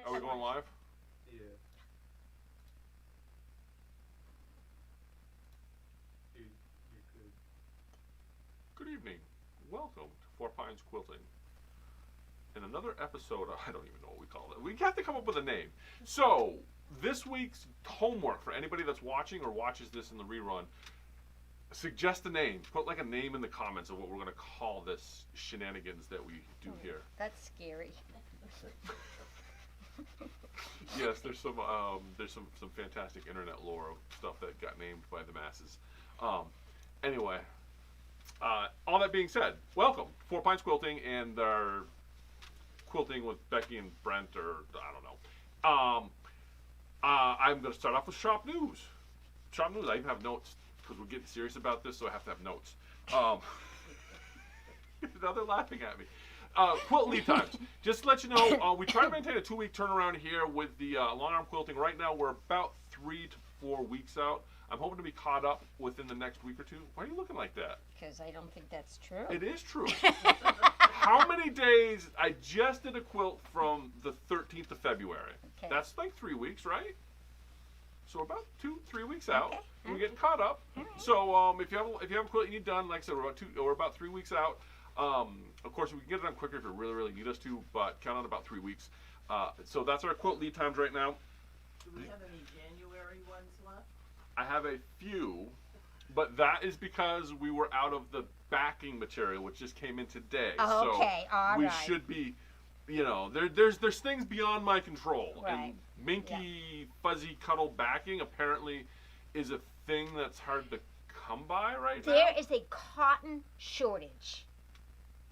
Are we going live? Yeah. You could. Good evening. Welcome to Four Pines Quilting. In another episode, I don't even know what we call it. We have to come up with a name. So, this week's homework for anybody that's watching or watches this in the rerun, suggest a name. Put like a name in the comments of what we're going to call this shenanigans that we do here. That's scary. Yes, there's some fantastic internet lore of stuff that got named by the masses. Anyway, all that being said, welcome Four Pines Quilting and our quilting with Becky and Brent, or I don't know. I'm going to start off with shop news. Shop news. I even have notes because we're getting serious about this, so I have to have notes. Now they're laughing at me. Quilt lead times. Just to let you know, we try to maintain a 2-week turnaround here with the long arm quilting. Right now, we're about 3 to 4 weeks out. I'm hoping to be caught up within the next week or two. Why are you looking like that? Because I don't think that's true. It is true. How many days? I just did a quilt from the 13th of February. Okay. That's like 3 weeks, right? So about 2-3 weeks out. Okay. And we're getting caught up. All right. So if you have a quilt you need done, like I said, we're about 3 weeks out. Of course, we can get it done quicker if you really, really need us to, but count on about 3 weeks. So that's our quilt lead times right now. Do we have any January ones left? I have a few, but that is because we were out of the backing material, which just came in today. Oh, okay, so all we right. should be, there's things beyond my control. Right. And minky, fuzzy cuddle backing apparently is a thing that's hard to come by right now. There is a cotton shortage.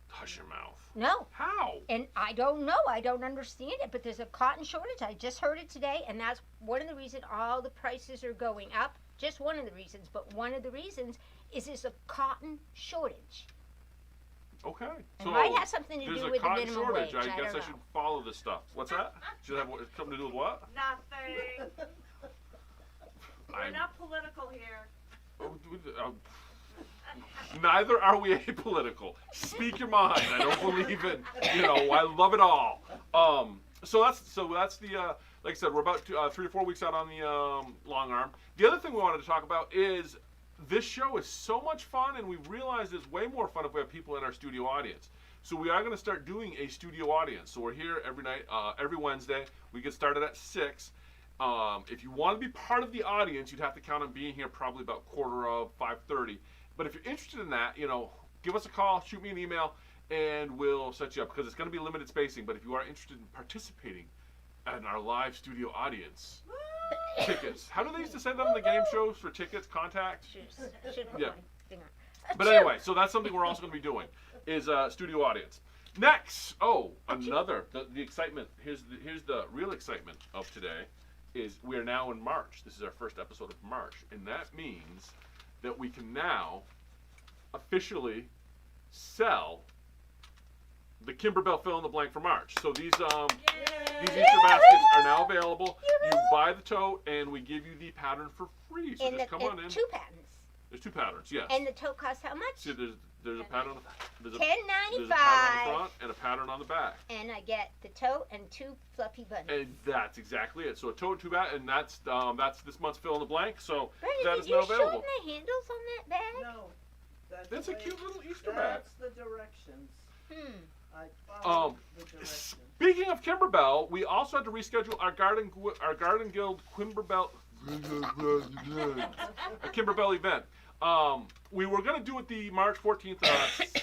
Hush your mouth. No. How? And I don't know. I don't understand it, but there's a cotton shortage. I just heard it today, and that's one of the reasons all the prices are going up. Just one of the reasons, but one of the reasons is there's a cotton shortage. Okay. It might have something to there's do a with the cotton minimum shortage. wage. I guess I don't should know. follow this stuff. What's that? Should have something to do with what? Nothing. We're not political here. Neither are we apolitical. Speak your mind. I don't believe in, I love it all. So that's the, like I said, we're about 3 to 4 weeks out on the long arm. The other thing we wanted to talk about is this show is so much fun, and we realized it's way more fun if we have people in our studio audience. So we are going to start doing a studio audience. So we're here every night, every Wednesday. We get started at 6. If you want to be part of the audience, you'd have to count on being here probably about 5:30. But if you're interested in that, give us a call, shoot me an email, and we'll set you up, because it's going to be limited spacing. But if you are interested in participating in our live studio audience, tickets. How do they used to send them in the game shows for tickets, contact? Should put Yeah. my thing on. But anyway, so that's something we're also going to be doing, is studio audience. Next, the excitement. Here's the real excitement of today, is we are now in March. This is our first episode of March, and that means that we can now officially sell the Kimberbell fill in the blank for March. So these Easter baskets are now available. You buy the tote, and we give you the pattern for free. So just come on in. 2 patterns. There's 2 patterns, yes. And the tote costs how much? See, there's a pattern. There's a $10.95. pattern on the front and a pattern on the back. And I get the tote and 2 fluffy bunnies. And that's exactly it. So a tote and 2 bag, and that's this month's fill in the blank. So Brenda, that did is you now shorten available. the handles on that bag? No. That's the a way- cute little Easter bag. That's the directions. I Um, followed the directions. Speaking of Kimberbell, we also had to reschedule our Garden Guild Kimberbell a Kimberbell event. We were going to do it the March 14th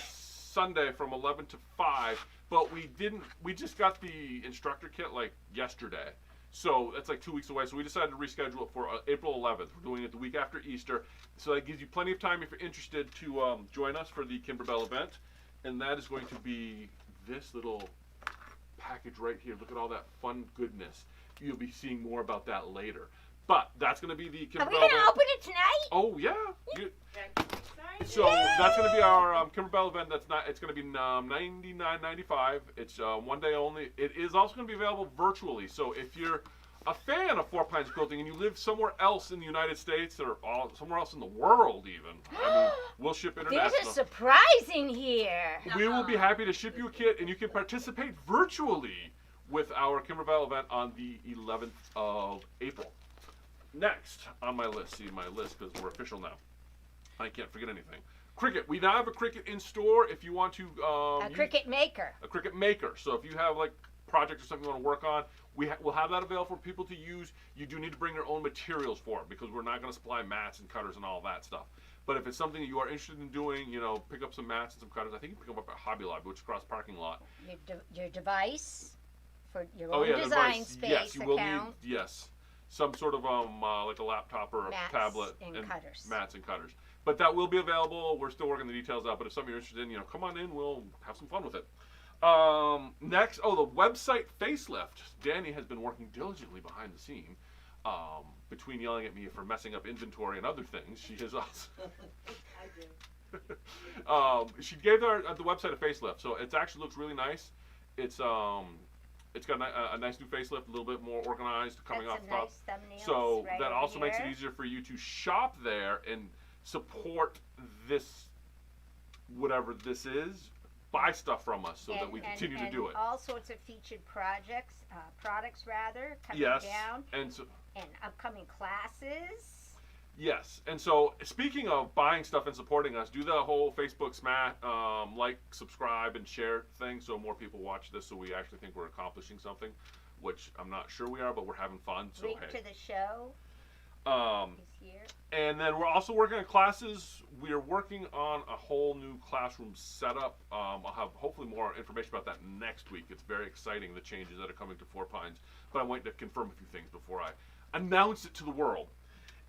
Sunday from 11 to 5, but we didn't. We just got the instructor kit like yesterday. So that's like 2 weeks away. So we decided to reschedule it for April 11th. We're doing it the week after Easter. So that gives you plenty of time if you're interested to join us for the Kimberbell event. And that is going to be this little package right here. Look at all that fun goodness. You'll be seeing more about that later. But that's going to be the Kimberbell Are we going event. to open it tonight? Oh, yeah. Excited. So that's going to be our Kimberbell event. It's going to be $99.95. It's 1 day only. It is also going to be available virtually. So if you're a fan of Four Pines Quilting and you live somewhere else in the United States or somewhere else in the world even, we'll ship international. There's a surprise in here. We will be happy to ship you a kit, and you can participate virtually with our Kimberville event on the 11th of April. Next on my list, see my list because we're official now. I can't forget anything. Cricut. We now have a Cricut in store if you want to. A Cricut maker. A Cricut maker. So if you have like project or something you want to work on, we'll have that available for people to use. You do need to bring your own materials for it because we're not going to supply mats and cutters and all that stuff. But if it's something that you are interested in doing, pick up some mats and some cutters. I think you can pick them up at Hobby Lobby, which is across the parking lot. Your device for your Oh own yeah, the design device. space Yes, you will account. need some sort of like a laptop or a Mats tablet and cutters. Mats and cutters. But that will be available. We're still working the details out. But if something you're interested in, come on in. We'll have some fun with it. Next, the website facelift. Danny has been working diligently behind the scene. Between yelling at me for messing up inventory and other things, she has also. I do. She gave the website a facelift, so it actually looks really nice. It's got a nice new facelift, a little bit more organized, coming That's off a the top. nice thumbnail. So right that over also makes it here. easier for you to shop there and support this, whatever this is, buy stuff from us so that we continue to do it. All sorts of featured products coming Yes, down, and so and upcoming classes. yes, and so speaking of buying stuff and supporting us, do the whole Facebook smash, like, subscribe, and share thing so more people watch this. So we actually think we're accomplishing something, which I'm not sure we are, but we're having fun. So Link hey. to the show is here. And then we're also working on classes. We are working on a whole new classroom setup. I'll have hopefully more information about that next week. It's very exciting, the changes that are coming to Four Pines. But I want to confirm a few things before I announce it to the world.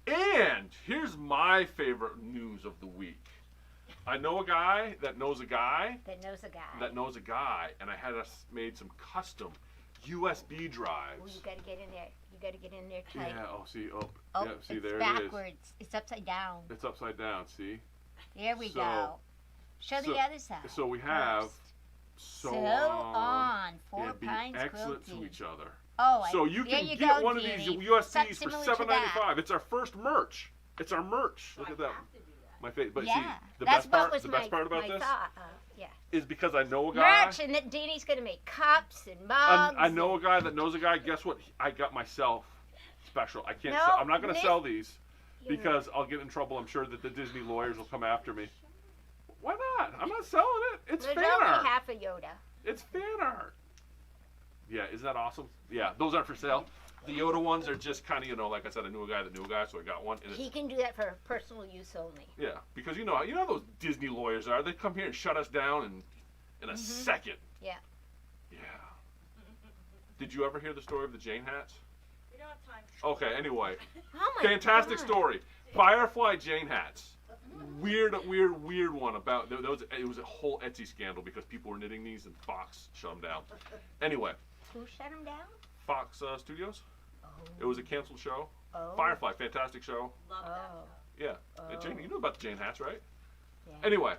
And here's my favorite news of the week. I know a guy that knows a guy That knows a guy. that knows a guy, and I had us made some custom USB drives. Oh, you got to get in there. You got to get in there tight. Yeah, see, Oh, yeah, see, it's there backwards. it is. It's upside down. It's upside down, see? There we So- go. Show the other side. So we have first. so on Four and be Pines excellent Quilting. to each other. Oh, So you there can you get go, one of these Danny. USBs for Similar to that. $7.95. It's our first merch. It's our merch. Look So at I that. have to do that. My face. But Yeah, see, the that's best what part. was The my, best part about my this thought. Yeah. is because I know a guy. Merch, and that Danny's gonna make cups and And mugs. I know a guy that knows a guy. Guess what? I got myself special. I can't. No, Sell, I'm not going to Nick, sell these You're because I'll get in trouble. I'm sure that the Disney lawyers will come after me. Why not? I'm not selling it. It's There's fan only art. half a Yoda. It's fan art. Yeah, isn't that awesome? Yeah, those aren't for sale. The Yoda ones are just kind of, like I said, I knew a guy that knew a guy, so I got one. And He it's, can do that for personal use only. yeah, because you know how those Disney lawyers are. They come here and shut us down in a second. Yeah. Yeah. Did you ever hear the story of the Jane hats? We don't have time. Okay, anyway. Oh my Fantastic God. story. Firefly Jane hats. Weird one about it was a whole Etsy scandal because people were knitting these and Fox shut them down. Anyway, Who shut him down? Fox Studios. Oh. It was a canceled show. Oh. Firefly, fantastic show. Love that. Oh. Yeah. Oh. Jane, you know about the Jane hats, right? Yeah. Anyway,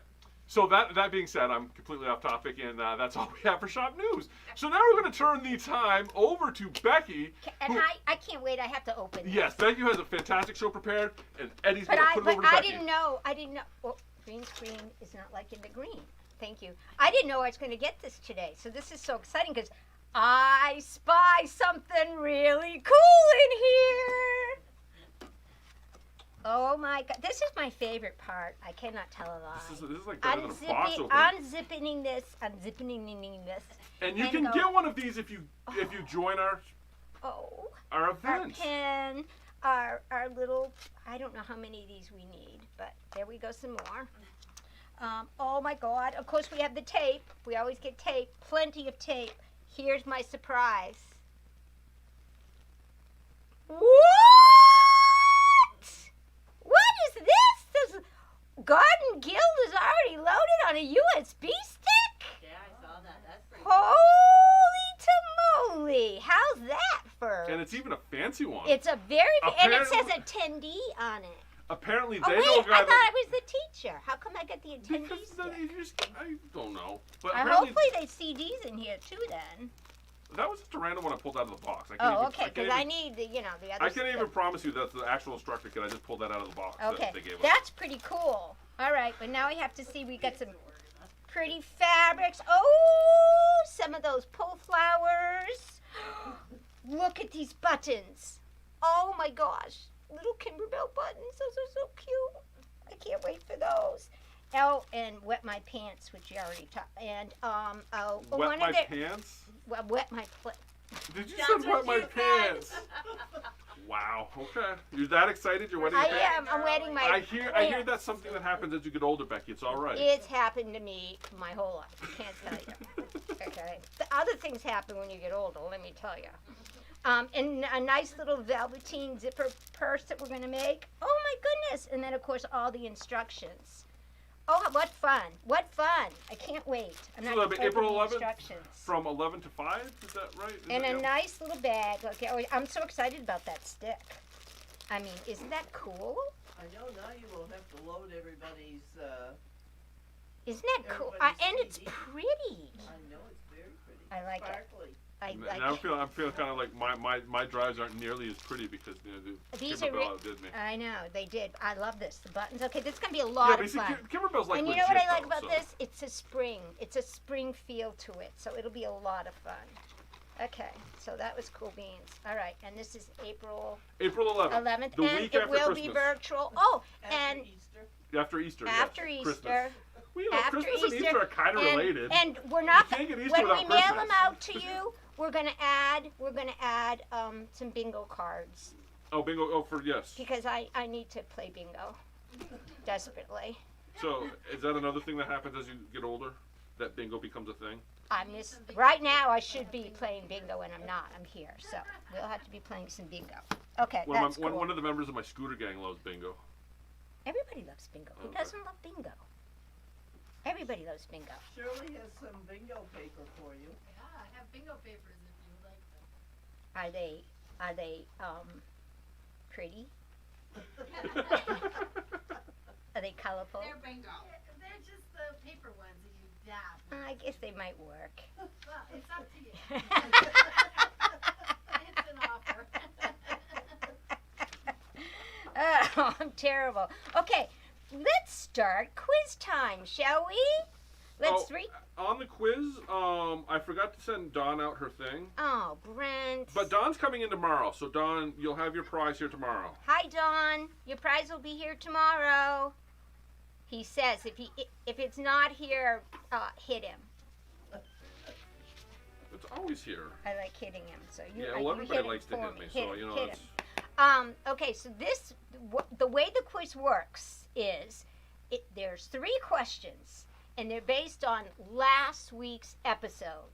so that being said, I'm completely off topic, and that's all we have for shop news. So now we're going to turn the time over to Becky. And who- I can't wait. I have to open this. Yes, Becky has a fantastic show prepared, and Eddie's But going to put it over to I Becky. didn't know. Well, green screen is not like in the green. Thank you. I didn't know I was going to get this today. So this is so exciting because I spy something really cool in here. Oh my God. This is my favorite part. I cannot tell a lie. This is like better than a box opening. Unzipping this. And you and can go- get one of these if you join our Oh. our Our events. pen, our little, I don't know how many of these we need, but there we go, some more. Oh my God, of course we have the tape. We always get tape, plenty of tape. Here's my surprise. What? What is this? This Garden Guild is already loaded on a USB stick? Yeah, I saw that. That's pretty Holy tomoly! How's that for? And it's even a fancy one. It's a very and it says Apparently- attendee on it. Apparently Oh they wait, know a I guy thought that. I was the teacher. How come I got the attendee Because stick? I don't know. But Hopefully apparently they CDs in here too then. that was just a random one I pulled out of the box. I can't Oh, even, okay, because I need the other I can't even stuff. promise you that's the actual instructor kit. I just pulled that out of the box Okay, that they gave us. that's pretty cool. All right, but now we have to see. We got some pretty fabrics. Oh, some of those pull flowers. Look at these buttons. Oh my gosh. Little Kimberbell buttons. Those are so cute. I can't wait for those. Oh, and Wet My Pants, which you already talked. And, Wet my pants? Well, Wet My Did you That's say wet what my you pants? Wow. Okay. You're that excited? You're wetting I your pants? am. I'm wetting my I hear pants. that's something that happens as you get older, Becky. It's all right. It's happened to me my whole life. I can't tell you. Okay. The other things happen when you get older, let me tell you. And a nice little velveteen zipper purse that we're going to make. Oh my goodness. And then, of course, all the instructions. Oh, what fun. What fun. I can't wait. I'm not So prepared April for the 11th instructions. From 11 to 5? Is that right? Is And that a nice little bag. Okay, oh, I'm so excited about that stick. I mean, isn't that cool? I know now you will have to load everybody's, Isn't that cool? Everybody's And it's CD. pretty. I know it's very pretty. I like it. Sparkly. I And I'm feeling kind of like my drives aren't nearly as pretty because These the are Kimberbell outdid me. I know, they did. I love this. The buttons. Okay, this is going to be a Yeah, lot but you of see, fun. Kimberbell's like And you legit, know what I like though, about so. this? It's a spring. It's a spring feel to it, so it'll be a lot of fun. Okay, so that was cool beans. All right, and this is April April 11th. 11th, The and week it after will Christmas. be virtual. Oh, After and Easter. After Easter. after yes. Easter. Christmas. Well, you know, After Christmas and Easter, Easter are kind of related. And we're not You can't get Easter when we without mail Christmas. them out to you. We're gonna add some bingo cards Oh, bingo! Oh, for yes. because I need to play bingo desperately. So, is that another thing that happens as you get older? That bingo becomes a thing? Right now I should be playing bingo and I'm not. I'm here, so we'll have to be playing some bingo. Okay, that's cool. One of the members of my scooter gang loves bingo. Everybody loves bingo. Who Okay. doesn't love bingo? Everybody loves bingo. Shirley has some bingo paper for you. Yeah, I have bingo papers if you would like them. Are they pretty? Are they colorful? They're bingo. They're just the paper ones that you dab. I guess they might work. Well, it's up to you. It's an offer. Oh, I'm terrible. Okay, let's start quiz time, shall we? Let's read. On the quiz, I forgot to send Dawn out her thing. Oh, Brent. But Dawn's coming in tomorrow, so Dawn, you'll have your prize here tomorrow. Hi, Dawn. Your prize will be here tomorrow. He says if it's not here, hit him. It's always here. I like hitting him. So you. Yeah, you well, everybody hit him likes to for hit me, so you know hit it's. him. Okay, so the way the quiz works is there's 3 questions, and they're based on last week's episode.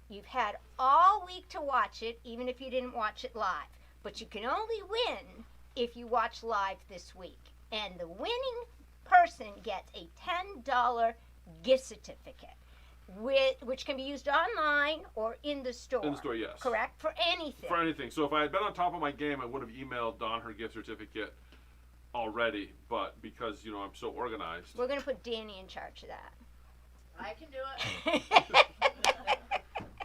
You've had all week to watch it, even if you didn't watch it live. But you can only win if you watch live this week. And the winning person gets a $10 gift certificate, which can be used online or in the store. In the store, yes. Correct? For anything. For anything. So if I had been on top of my game, I would have emailed Dawn her gift certificate already. But because, you know, I'm so organized. We're going to put Danny in charge of that. I can do it, as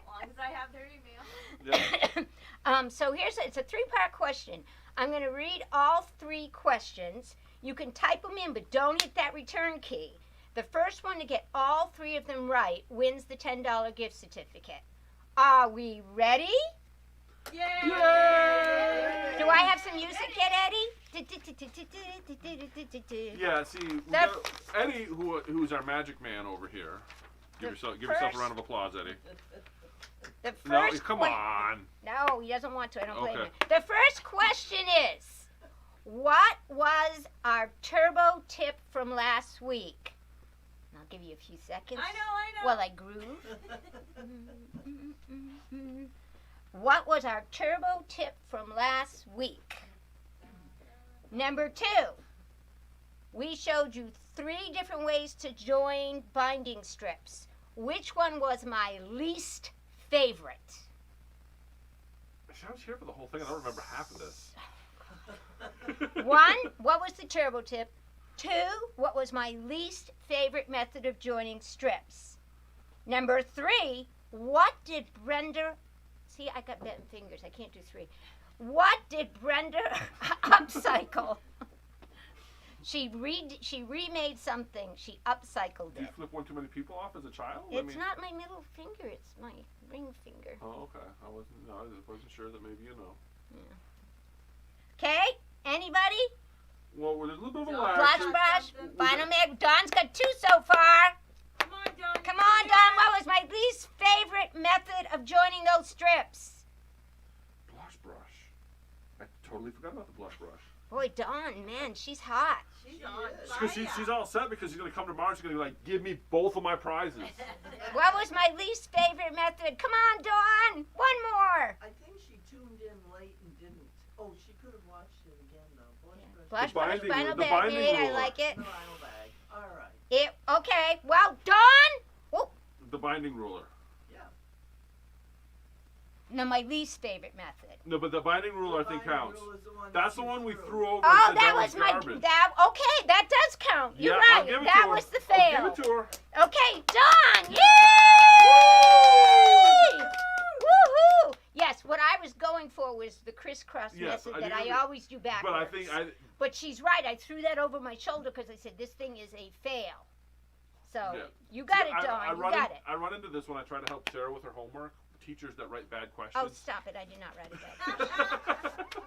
long as I have their email. Yeah. So it's a 3-part question. I'm going to read all 3 questions. You can type them in, but don't hit that return key. The first one to get all 3 of them right wins the $10 gift certificate. Are we ready? Yay! Yay! Do I have some music yet, Eddie? Yeah, see, we got Eddie, who's our magic man over here. Give yourself a round of applause, Eddie. The No, first come que- on. No, he doesn't want to. I don't blame Okay. him. The first question is, what was our turbo tip from last week? And I'll give you a few seconds. I know. While I groove. What was our turbo tip from last week? Number 2, we showed you 3 different ways to join binding strips. Which one was my least favorite? I was here for the whole thing. I don't remember half of this. 1, what was the turbo tip? 2, what was my least favorite method of joining strips? Number 3, what did Brenda... See, I got bent fingers. I can't do 3. What did Brenda upcycle? She remade something. She upcycled Did you it. flip one too many people off as a child? It's not my middle finger. It's my ring finger. Oh, okay. I wasn't sure that maybe you know. Okay. Anybody? Well, there's a little bit of a Don't lag. Flash so- brush. something. Final make. Dawn's got 2 so far. Come on, Dawn. Come on, Dawn. What was my least favorite method of joining those strips? Blush brush. I totally forgot about the blush brush. Boy, Dawn, man, she's hot. She's She on is. Because she's all set because she's gonna come tomorrow. She's gonna be like, give me both of my prizes. What was my least favorite method? Come on, Dawn. One more. I think she tuned in late and didn't. Oh, she could have watched it again though. Blush brush, binding final rule- the bag binding made. I rule. like it. Final bag. All right. Okay. Well, Dawn. The binding ruler. Yeah. No, my least favorite method. No, but the binding ruler I think Binding counts. rule is the one That's that the you one we threw. threw over. Oh, and said that was was my garbage. okay. That does count. You're Yeah, right. I'll give it That to her. was the I'll fail. give it to her. Okay, Dawn. Yay! Woohoo! Yes, what I was going for was the crisscross Yes, method I that do I agree. always do backwards. But I think But she's right. I threw that over my shoulder because I said this thing is a fail. So Yeah. you got it, I Dawn. You run got in- it. I run into this when I try to help Sarah with her homework. Teachers that write bad Oh, questions. stop it! I did not write it down.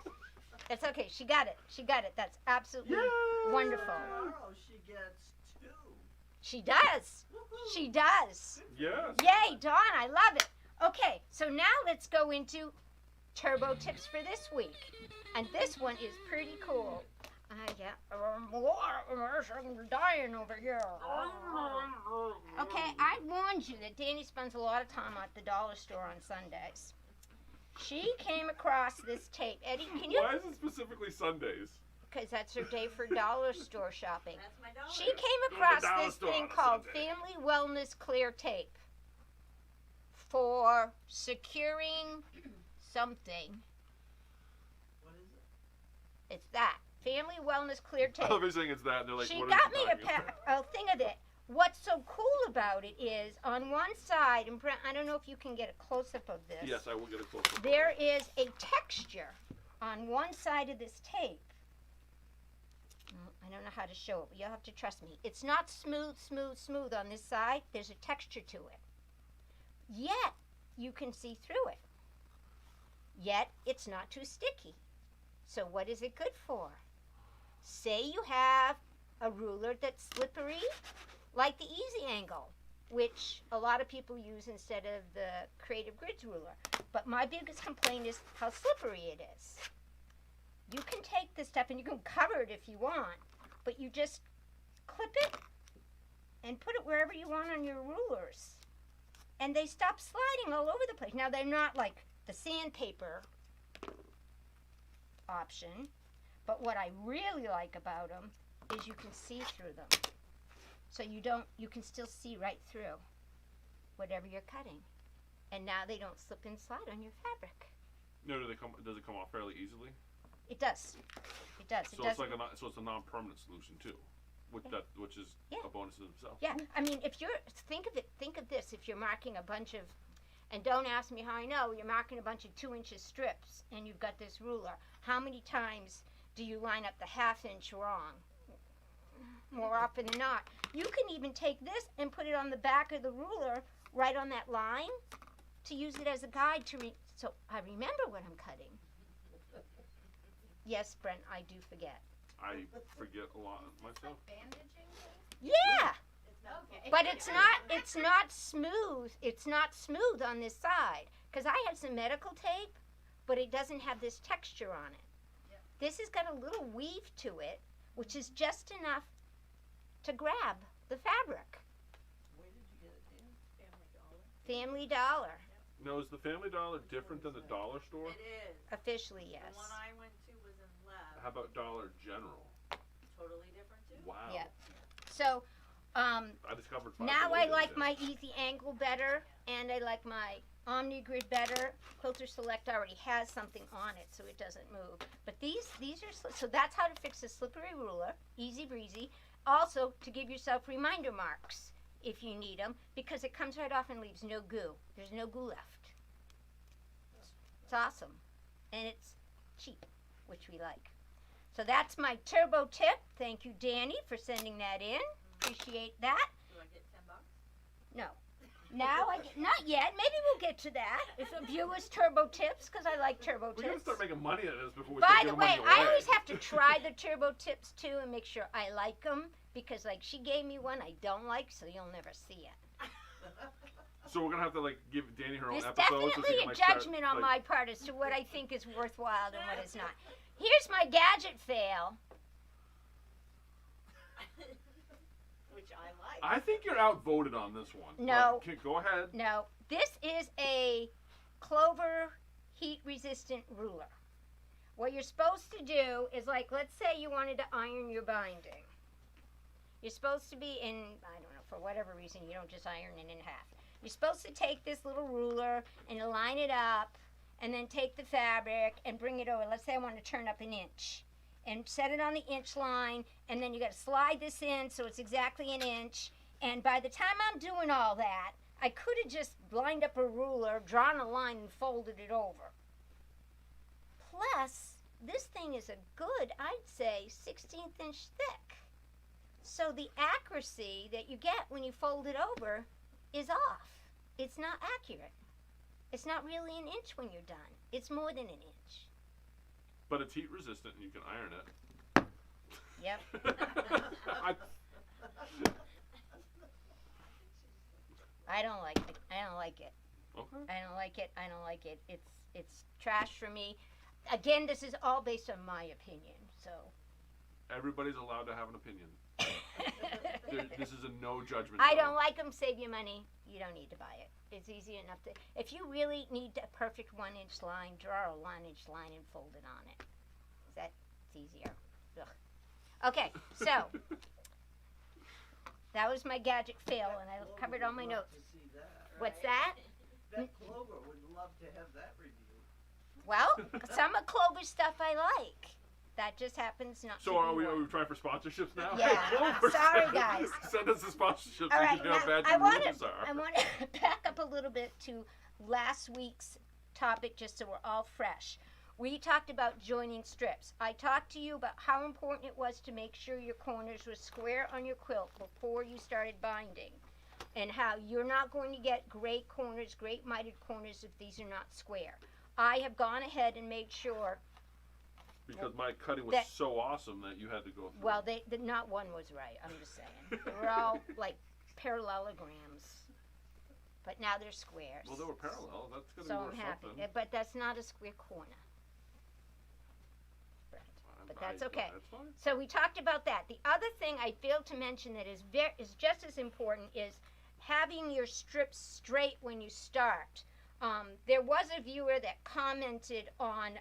That's okay. She got it. She got it. That's absolutely Yay! wonderful. Tomorrow she gets 2. She does. Woohoo. She does. Yes. Yay, Dawn, I love it. Okay, so now let's go into turbo tips for this week. And this one is pretty cool. I'm dying over here. Okay, I warned you that Danny spends a lot of time at the dollar store on Sundays. She came across this tape. Eddie, can you? Why is it specifically Sundays? Because that's her day for dollar store shopping. That's my dollar. She came Go to the across dollar this store thing on a called Sunday. Family Wellness Clear Tape for securing something. What is it? It's that. Family Wellness Clear Tape. I love saying it's that. And they're like, She what got is me it a, talking a thing of it. What's so cool about it is on one side, and Brent, I don't know if you can get a close-up of this. Yes, I will get a close up. There is a texture on one side of this tape. I don't know how to show it, but you'll have to trust me. It's not smooth on this side. There's a texture to it. Yet, you can see through it. Yet, it's not too sticky. So what is it good for? Say you have a ruler that's slippery, like the Easy Angle, which a lot of people use instead of the Creative Grids ruler. But my biggest complaint is how slippery it is. You can take this stuff and you can cover it if you want, but you just clip it and put it wherever you want on your rulers. And they stop sliding all over the place. Now, they're not like the sandpaper option, but what I really like about them is you can see through them. So you can still see right through whatever you're cutting. And now they don't slip and slide on your fabric. No, does it come off fairly easily? It does. It does. So it's like it's a non-permanent solution too, which is Yeah. a bonus in itself. Yeah, I mean, if you're think of this. If you're marking a bunch of, and don't ask me how I know, you're marking a bunch of 2-inch strips, and you've got this ruler. How many times do you line up the 1/2 inch wrong? More often than not. You can even take this and put it on the back of the ruler, right on that line, to use it as a guide so I remember what I'm cutting. Yes, Brent, I do forget. I forget a lot myself. Bandaging thing? Yeah. It's not Okay. But it's not smooth. It's not smooth on this side. Because I have some medical tape, but it doesn't have this texture on it. Yep. This has got a little weave to it, which is just enough to grab the fabric. Where did you get it, Dan? Family Dollar. Family Dollar. Now, is the Family Dollar different than the dollar store? It is. Officially, yes. The one I went to was in Lev. How about Dollar General? Totally different too. Wow. Yeah. So, I discovered 5 now below I the like other day. my Easy Angle better, and I like my Omni Grid better. Quilter Select already has something on it, so it doesn't move. But these are so that's how to fix a slippery ruler, easy breezy. Also, to give yourself reminder marks if you need them, because it comes right off and leaves no goo. There's no goo left. It's awesome, and it's cheap, which we like. So that's my turbo tip. Thank you, Danny, for sending that in. Appreciate that. Do I get $10? No. Now I get, not yet. Maybe we'll get to that. If a viewers turbo tips, because I like turbo We gotta tips. start making money out of this before we By start the giving way, money away. I always have to try the turbo tips too and make sure I like them, because like she gave me one I don't like, so you'll never see it. So we're gonna have to like give Danny her own There's episodes. so she definitely can, a like, start, judgment on like- my part as to what I think is worthwhile and what is not. Here's my gadget fail. Which I like. I think you're outvoted on this one. No. But, go ahead. No, this is a Clover heat resistant ruler. What you're supposed to do is, like, let's say you wanted to iron your binding. You're supposed to be in, I don't know, for whatever reason, you don't just iron it in half. You're supposed to take this little ruler and line it up, and then take the fabric and bring it over. Let's say I want to turn up an inch, and set it on the inch line, and then you got to slide this in so it's exactly an inch. And by the time I'm doing all that, I could have just lined up a ruler, drawn a line, and folded it over. Plus, this thing is a good, I'd say, 16th inch thick. So the accuracy that you get when you fold it over is off. It's not accurate. It's not really an inch when you're done. It's more than an inch. But it's heat resistant and you can iron it. Yep. I don't like it. I don't like it. Okay. I don't like it. I don't like it. It's trash for me. Again, this is all based on my opinion. So Everybody's allowed to have an opinion. This is a no judgment. I zone. don't like them. Save your money. You don't need to buy it. It's easy enough to. If you really need a perfect 1 inch line, draw a 1 inch line and fold it on it. That's easier. Ugh. Okay, so that was my gadget fail, and I Clover covered all would my love notes. to see that. What's that? That Clover would love to have that review. Well, some of Clover's stuff I like. That just happens not to So be are we one. trying for sponsorships now? Yeah. Hey, Clover, Sorry, send guys. Send us the sponsorships All so right, you can know how now, bad I your want reviews to are. back up a little bit to last week's topic, just so we're all fresh. We talked about joining strips. I talked to you about how important it was to make sure your corners were square on your quilt before you started binding, and how you're not going to get great corners, great mitered corners if these are not square. I have gone ahead and made sure. Because my cutting was That- so awesome that you had to go through. Well, not one was right. I'm just saying they were all like parallelograms, but now they're squares. Well, they were parallel. That's gonna So be I'm worth happy, something. but that's not a square corner. Brent. But that's okay. That's fine. So we talked about that. The other thing I failed to mention that is just as important is having your strips straight when you start. There was a viewer that commented on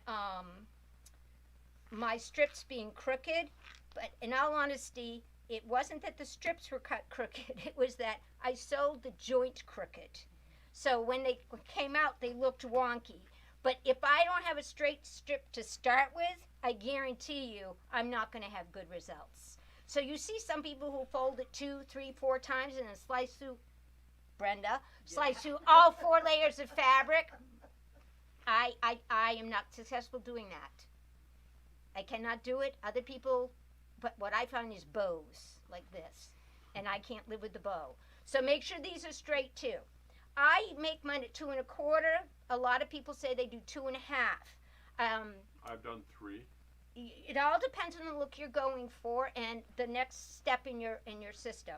my strips being crooked, but in all honesty, it wasn't that the strips were cut crooked. It was that I sewed the joint crooked. So when they came out, they looked wonky. But if I don't have a straight strip to start with, I guarantee you I'm not going to have good results. So you see some people who fold it 2, 3, 4 times and then slice through, Brenda, slice through all 4 layers of fabric. I am not successful doing that. I cannot do it. Other people, but what I find is bows like this, and I can't live with the bow. So make sure these are straight too. I make mine at 2 1/4. A lot of people say they do 2 1/2. I've done 3. It all depends on the look you're going for and the next step in your system.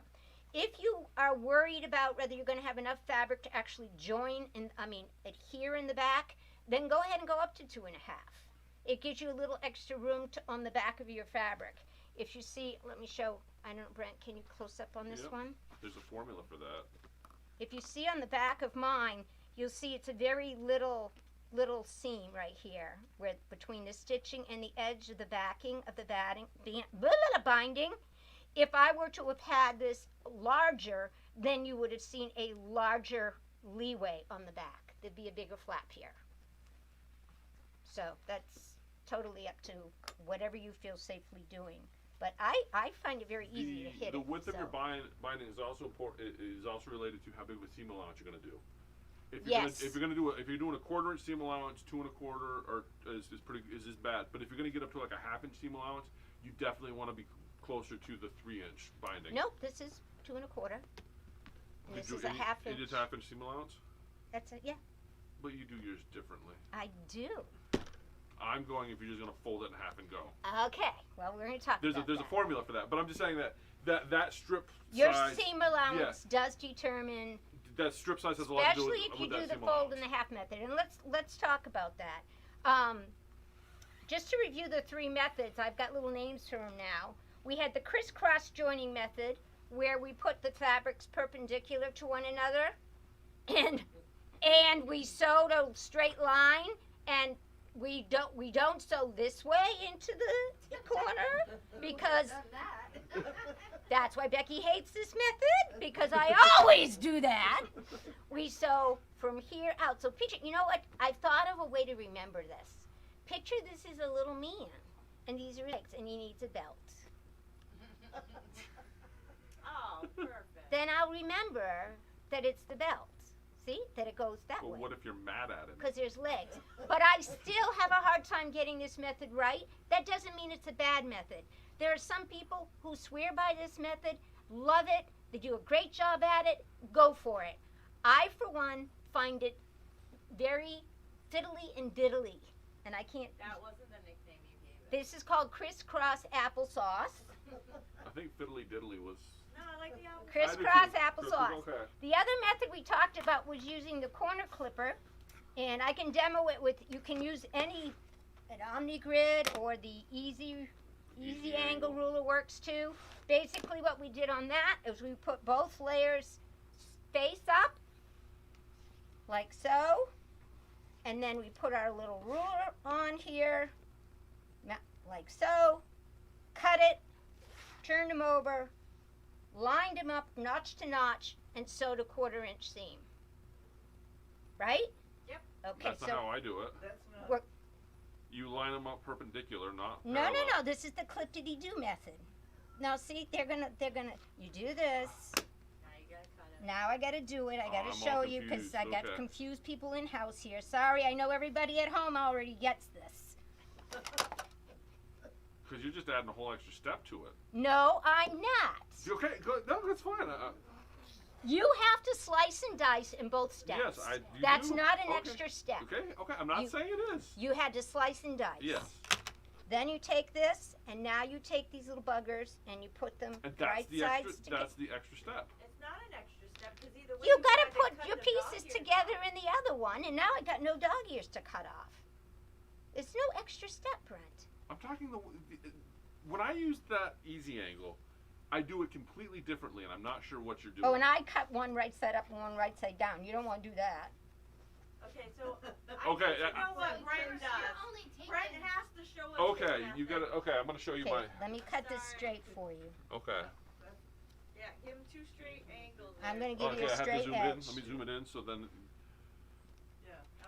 If you are worried about whether you're going to have enough fabric to actually adhere in the back, then go ahead and go up to 2 1/2. It gives you a little extra room on the back of your fabric. If you see, let me show, I don't know, Brent, can you close up on this Yep. one? There's a formula for that. If you see on the back of mine, you'll see it's a very little seam right here, where between the stitching and the edge of the backing of the binding. If I were to have had this larger, then you would have seen a larger leeway on the back. There'd be a bigger flap here. So that's totally up to whatever you feel safely doing. But I find it very easy to hit The it. width of so. your binding is also important. Is also related to how big of a seam allowance you're going to do. If you're Yes. if you're doing a 1/4 inch seam allowance, 2 1/4 or is bad. But if you're gonna get up to like a 1/2 inch seam allowance, you definitely want to be closer to the 3 inch binding. Nope, this is 2 1/4. And this is a 1/2 inch. It is 1/2 inch seam allowance, That's it, yeah. but you do yours differently. I do. I'm going if you're just gonna fold it in half and go. Okay, well, we're going to talk There's about a that. formula for that, but I'm just saying that strip Your size, seam allowance does determine, that strip size has a lot to do especially with, if you with that do the seam fold and allowance. the half method. And let's talk about that. Just to review the 3 methods, I've got little names for them now. We had the crisscross joining method, where we put the fabrics perpendicular to one another, and we sewed a straight line, and we don't sew this way into the corner because that's why Becky hates this method, because I always do that. We sew from here out. So picture, you know what? I've thought of a way to remember this. Picture this is a little man, and these are legs, and he needs a belt. Oh, perfect. Then I'll remember that it's the belt. See? That it goes that But way. what if you're mad at him? Because there's legs. But I still have a hard time getting this method right. That doesn't mean it's a bad method. There are some people who swear by this method, love it, they do a great job at it, go for it. I, for one, find it very fiddly and diddly. And I can't. That wasn't the nickname you gave it. This is called crisscross applesauce. I think fiddly diddly was. No, I like the apple. Crisscross I do too. applesauce. Okay. The other method we talked about was using the corner clipper, and I can demo it with, you can use an omni-grid or the easy angle ruler works too. Basically what we did on that is we put both layers face up, like so, and then we put our little ruler on here, like so, cut it, turned them over, lined them up notch to notch, and sewed a 1/4 inch seam. Right? Yep. Okay, That's so not how I do it. That's not. We're- You line them up perpendicular, not no, parallel. this is the clip-diddy-do method. Now see, they're gonna, you do this. Now you gotta cut it. Now I gotta do it. I Oh, gotta I'm show all you because confused. I got Okay. confused people in house here. Sorry, I know everybody at home already gets this. Because you're just adding a whole extra step to it. No, I'm not. Okay, good. No, that's fine. You have to slice and dice in both steps. Yes, you That's do. not an Okay. extra step. Okay. I'm not You- saying it is. You had to slice and dice. Yes. Then you take this, and now you take these little buggers and you put them And that's right the sides extra. together. That's the extra step. It's not an extra step because either way. You gotta gotta put cut your the pieces dog ears together off. in the other one, and now I got no dog ears to cut off. It's no extra step, Brent. I'm talking when I use that easy angle, I do it completely differently, and I'm not sure what you're doing. Oh, and I cut one right side up and one right side down. You don't want to do that. Okay, so. Okay, I need to know what Brent does. only taking Brent has to show us. Okay, his you got method. to. Okay, I'm gonna show you Okay, my. let me cut this Sorry. straight for you. Okay. Yeah, give him 2 straight angles. I'm there. gonna give Okay, you I a have to straight zoom edge. in. Let me zoom it in so then.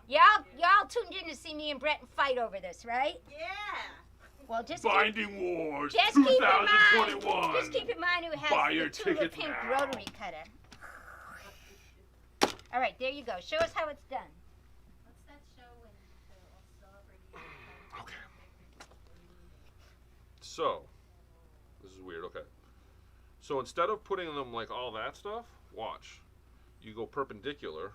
Y'all tuned in to see me and Brent fight over this, right? Yeah. Well, just Binding Wars just keep in mind. 2021. Just keep in mind who has Buy the your tulip tickets pink now. rotary cutter. All right, there you go. Show us how it's done. What's that show when the celebrity? Okay. So, this is weird. Okay. So instead of putting them like all that stuff, watch. You go perpendicular,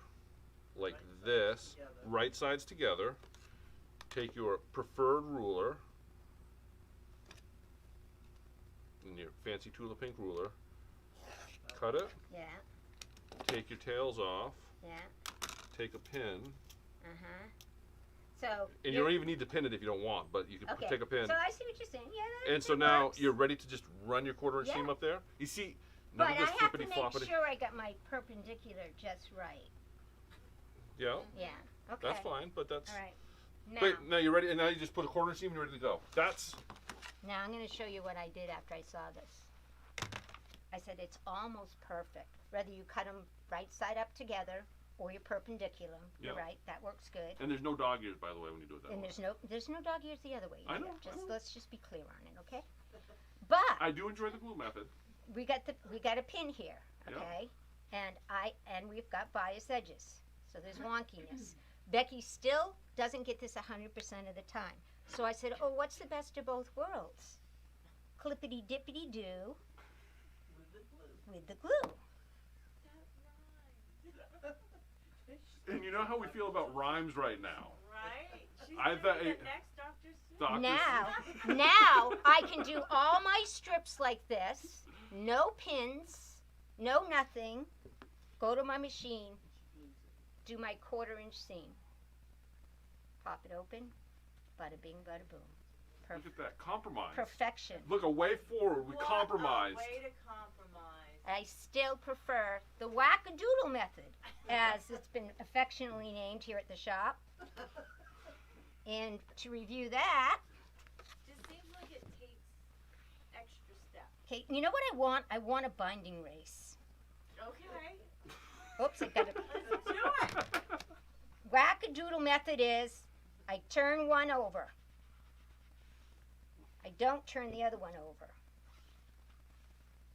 like Right sides this, together. right sides together. Take your preferred ruler and your fancy tulip pink ruler. Cut it. Yeah, Take your tails off. yeah. Take a pin. So. And you don't even need to pin it if you don't want, but you can Okay. take a pin. So I see what you're saying. Yeah. That, And so that now works. you're ready to just run your 1/4 inch Yeah. seam up there. You see, none But of I this have to flippity make floppity. sure I got my perpendicular just right. Yeah, Yeah. Okay. that's fine, but that's. All right. Now, Wait, now you're ready, and now you just put a 1/4 inch seam and you're ready to go. That's. now I'm going to show you what I did after I saw this. I said it's almost perfect. Whether you cut them right side up together or you're perpendicular. You're Yeah. right. That works good. And there's no dog ears, by the way, when you do it that And way. there's no dog ears the other way. I either. know, I Just know. let's just be clear on it, okay? But I do enjoy the glue method. we got a pin here, Yeah. okay? And we've got bias edges. So there's wonkiness. Becky still doesn't get this 100% of the time. So I said, oh, what's the best of both worlds? Clippity dippity do With the glue. with the glue. And you know how we feel about rhymes right now. Right? She's I gonna thought be it- the next Dr. Seuss. Dr. Now I can do all my strips like this. No pins, no nothing. Go to my machine, do my 1/4 inch seam. Pop it open, bada bing, bada boom. Look at that compromise. Perfection. Look, a way forward. We What compromised. a way to compromise. I still prefer the wackadoodle method, as it's been affectionately named here at the shop. And to review that, Just seems like it takes extra steps. okay, you know what I want? I want a binding race. Okay. Oops, I got it. Let's do it. Wackadoodle method is I turn one over. I don't turn the other one over.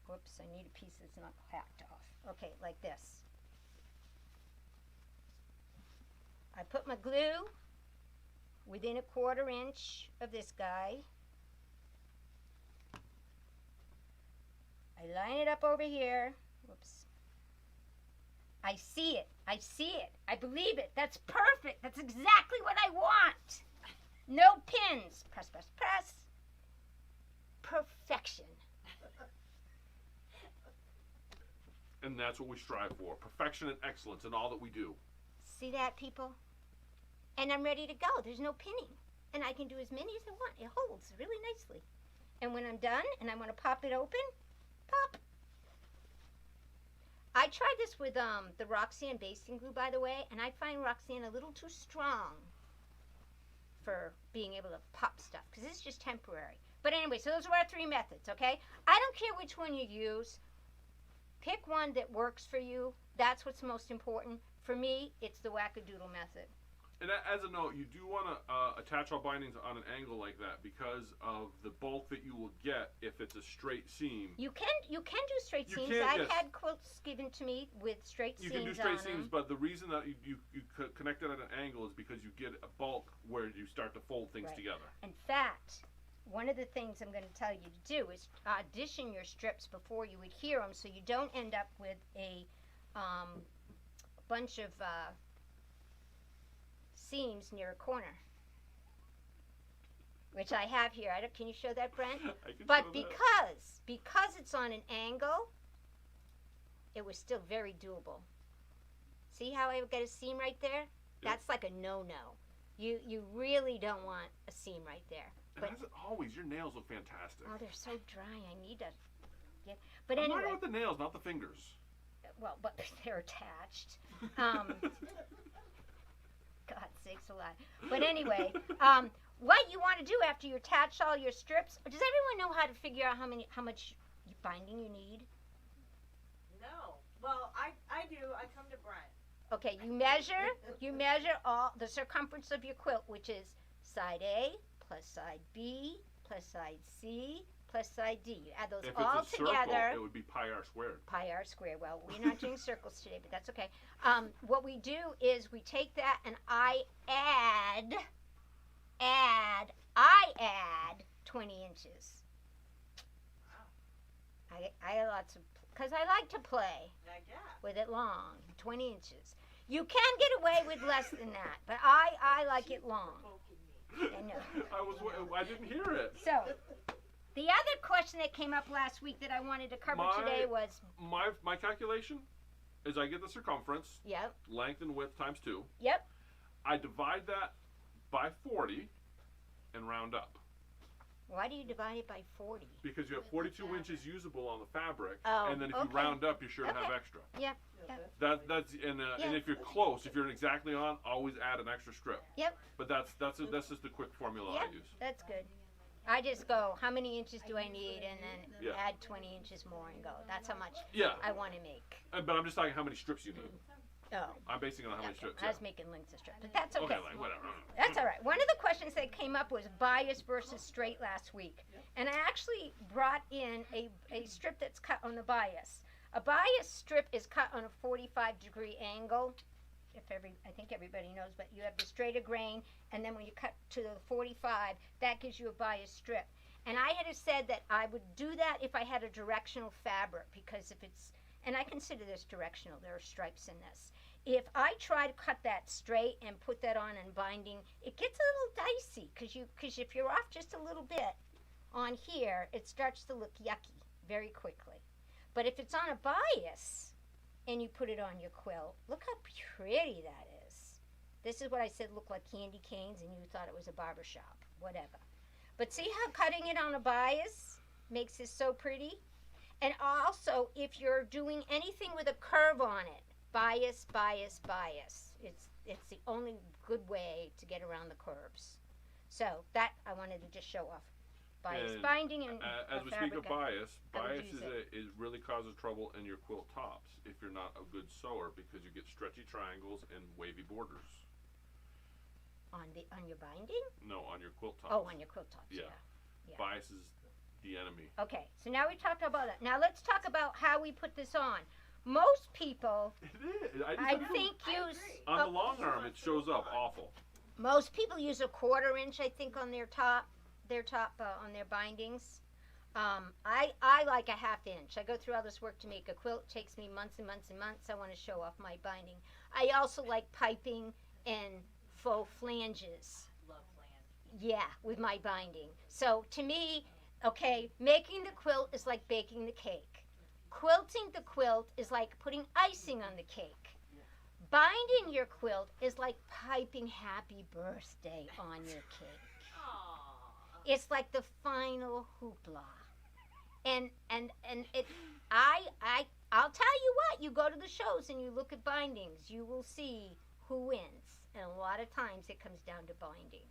Whoops, I need a piece that's not hacked off. Okay, like this. I put my glue within a 1/4 inch of this guy. I line it up over here. Whoops. I see it. I see it. I believe it. That's perfect. That's exactly what I want. No pins. Press, press, press. Perfection. And that's what we strive for. Perfection and excellence in all that we do. See that, people? And I'm ready to go. There's no pinning. And I can do as many as I want. It holds really nicely. And when I'm done and I want to pop it open, pop. I tried this with the Roxanne basting glue, by the way, and I find Roxanne a little too strong for being able to pop stuff because it's just temporary. But anyway, so those are our 3 methods, okay? I don't care which one you use. Pick one that works for you. That's what's most important. For me, it's the wackadoodle method. And as a note, you do want to attach all bindings on an angle like that because of the bulk that you will get if it's a straight seam. You can do straight You seams. can, I've yes. had quilts given to me with straight You seams can do straight on seams, them. but the reason that you connect it at an angle is because you get a bulk where you start to fold things Right. together. In fact, one of the things I'm going to tell you to do is audition your strips before you adhere them so you don't end up with a bunch of seams near a corner. Which I have here. Can you show that, Brent? I can But show because it's on an angle, it was still very doable. See how I got a seam right there? That's like a no-no. You really don't want a seam right there. that. But And as always, your nails look fantastic. oh, they're so dry. I need to get. But I'm anyway, talking about the nails, not the fingers. well, but they're attached. God sakes alive. But anyway, what you want to do after you attach all your strips? Does everyone know how to figure out how much binding you need? No. Well, I do. I come to Brent. Okay, you measure all the circumference of your quilt, which is side A plus side B plus side C plus side D. You add those If all it's a circle, together. it would be pi r squared. Pi r squared. Well, we're not doing circles today, but that's okay. What we do is we take that and I add 20 inches. I have lots of, because I like to play I guess. with it long, 20 inches. You can get away with less than that, but I like it long. Poking me. I know. I didn't hear it. So, the other question that came up last week that I wanted to cover today was, My calculation is I get the circumference, yep, length and width times 2. yep, I divide that by 40 and round up. why do you divide it by 40? Because you have 42 inches usable on the fabric, Oh, and then if okay. you round up, you're sure to have Okay. extra. Yep, That's and Yeah. if you're close, if you're exactly on, always add an extra strip. Yep. But that's just the quick formula I Yep. use. that's good. I just go, how many inches do I need, and then Yeah. add 20 inches more and go. That's how much Yeah, I want to make. but I'm just talking how many strips you need. Oh, I'm basing it on how many okay. strips. I was making lengths of strips, but that's okay. Okay, like whatever. That's all right. One of the questions that came up was bias versus straight last week. And I actually brought in a strip that's cut on the bias. A bias strip is cut on a 45-degree angle. I think everybody knows, but you have the straighter grain, and then when you cut to the 45, that gives you a bias strip. And I had said that I would do that if I had a directional fabric, because if it's, and I consider this directional, there are stripes in this. If I try to cut that straight and put that on in binding, it gets a little dicey, because if you're off just a little bit on here, it starts to look yucky very quickly. But if it's on a bias and you put it on your quilt, look how pretty that is. This is what I said looked like candy canes and you thought it was a barber shop, whatever. But see how cutting it on a bias makes this so pretty? And also, if you're doing anything with a curve on it, bias, bias, bias. It's the only good way to get around the curves. So that I wanted to just show off. Bias And binding and as we speak of bias, I would bias use is really causes trouble in your quilt tops if you're not a good sewer, because you get stretchy triangles and wavy borders. on your binding? No, on your quilt tops. Oh, on your quilt tops. Yeah. Yeah. Bias is the enemy. Okay, so now we talked about it. Now let's talk about how we put this on. Most people, It is. I think, use On the long arm, it shows up awful. most people use a 1/4 inch, I think, on their top on their bindings. I like a 1/2 inch. I go through all this work to make a quilt. It takes me months and months and months. I want to show off my binding. I also like piping and faux flanges. Love flange. Yeah, with my binding. So to me, okay, making the quilt is like baking the cake. Quilting the quilt is like putting icing on the cake. Binding your quilt is like piping happy birthday on your cake. Aww. It's like the final hoopla. And it I'll tell you what, you go to the shows and you look at bindings, you will see who wins. And a lot of times it comes down to binding.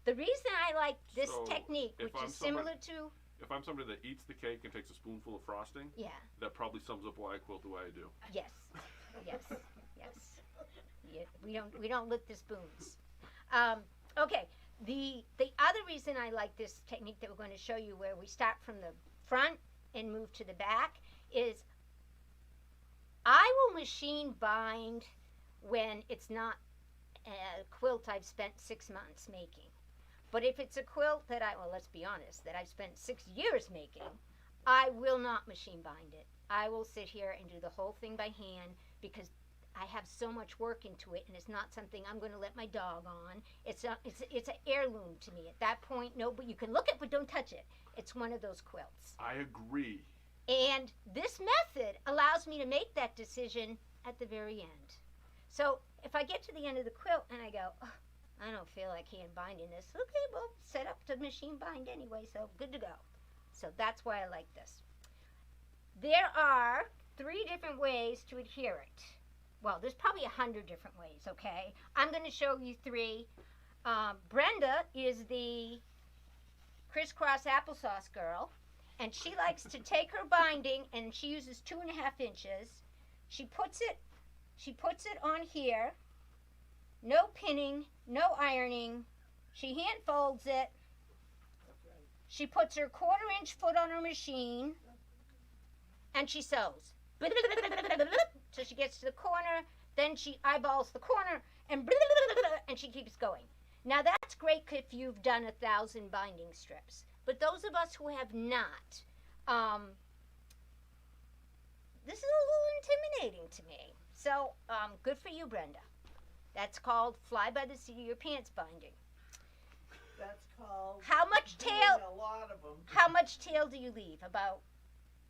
The reason I like this So, technique, if which I'm is similar somebody- to, If I'm somebody that eats the cake and takes a spoonful of frosting, yeah, that probably sums up why I quilt the way I do. yes, yes, yes. Yeah, we don't lick the spoons. Okay, the other reason I like this technique that we're going to show you, where we start from the front and move to the back, is I will machine bind when it's not a quilt I've spent 6 months making. But if it's a quilt that let's be honest, that I've spent 6 years making, I will not machine bind it. I will sit here and do the whole thing by hand, because I have so much work into it, and it's not something I'm going to let my dog on. It's an heirloom to me. At that point, no, but you can look at, but don't touch it. It's one of those quilts. I agree. And this method allows me to make that decision at the very end. So if I get to the end of the quilt and I go, oh, I don't feel like hand binding this. Okay, well, set up to machine bind anyway, so good to go. So that's why I like this. There are 3 different ways to adhere it. Well, there's probably 100 different ways, okay? I'm going to show you 3. Brenda is the crisscross applesauce girl, and she likes to take her binding, and she uses 2.5 inches. She puts it on here. No pinning, no ironing. She hand folds it. She puts her 1/4 inch foot on her machine, and she sews. So she gets to the corner, then she eyeballs the corner, and she keeps going. Now that's great if you've done 1,000 binding strips. But those of us who have not, this is a little intimidating to me. So good for you, Brenda. That's called fly by the seat of your pants binding. That's called. How much doing tail? A lot of them. How much tail do you leave? About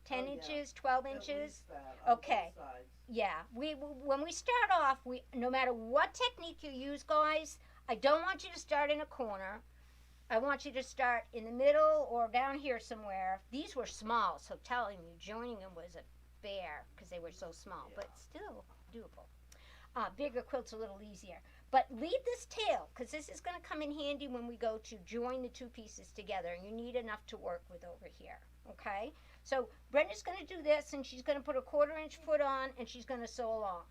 10 Oh, yeah. inches, 12 At inches? least that on Okay. both sides. Yeah, when we start off, no matter what technique you use, guys, I don't want you to start in a corner. I want you to start in the middle or down here somewhere. These were small, so telling you joining them was a bear because they were so small, but still doable. Bigger quilt's a little easier. But leave this tail, because this is going to come in handy when we go to join the 2 pieces together, and you need enough to work with over here, okay? So Brenda's going to do this, and she's going to put a 1/4 inch foot on, and she's going to sew along.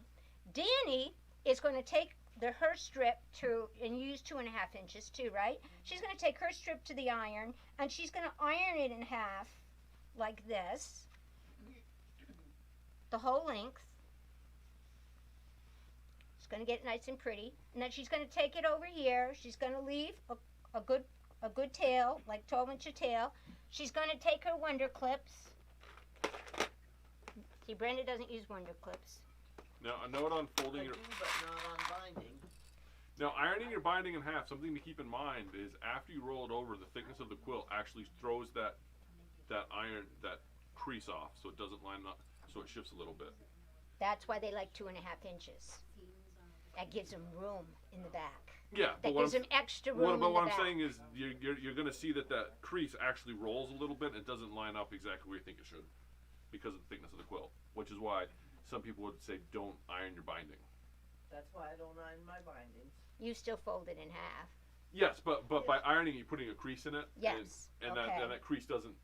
Danny is going to take her strip and use 2.5 inches too, right? She's going to take her strip to the iron, and she's going to iron it in half like this, the whole length. going to get it nice and pretty. And then she's going to take it over here. She's going to leave a good tail, like 12-inch tail. She's going to take her Wonder Clips. See, Brenda doesn't use Wonder Clips. Now, a note on I folding do, your. but not on binding. Now, ironing your binding in half, something to keep in mind is after you roll it over, the thickness of the quilt actually throws that crease off, so it doesn't line up, so it shifts a little bit. That's why they like 2.5 inches. That gives them room in the back. Yeah, That gives them extra room in but the what I'm back. saying is you're going to see that crease actually rolls a little bit and it doesn't line up exactly where you think it should because of the thickness of the quilt, which is why some people would say don't iron your binding. That's why I don't iron my bindings. You still fold it in half. Yes, but by ironing, you're putting a crease in it. Yes, And okay. that crease doesn't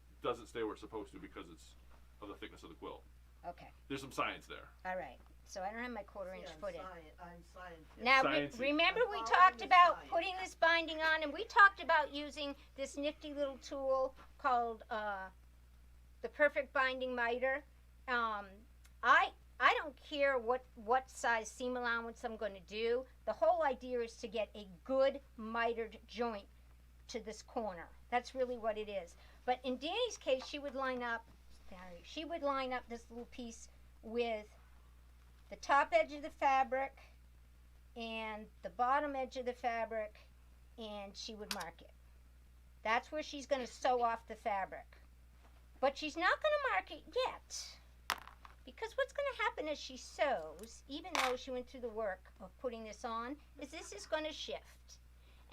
stay where it's supposed to because it's of the thickness of the quilt. Okay, There's some science there. all right. So I don't have my 1/4-inch foot in. I'm scientific. Now, Sciencey. remember we I'm talked following the about science. putting this binding on, and we talked about using this nifty little tool called the Perfect Binding Miter. I don't care what size seam allowance I'm going to do. The whole idea is to get a good mitered joint to this corner. That's really what it is. But in Danny's case, she would line up this little piece with the top edge of the fabric and the bottom edge of the fabric, and she would mark it. That's where she's going to sew off the fabric. But she's not going to mark it yet, because what's going to happen as she sews, even though she went through the work of putting this on, is this is going to shift.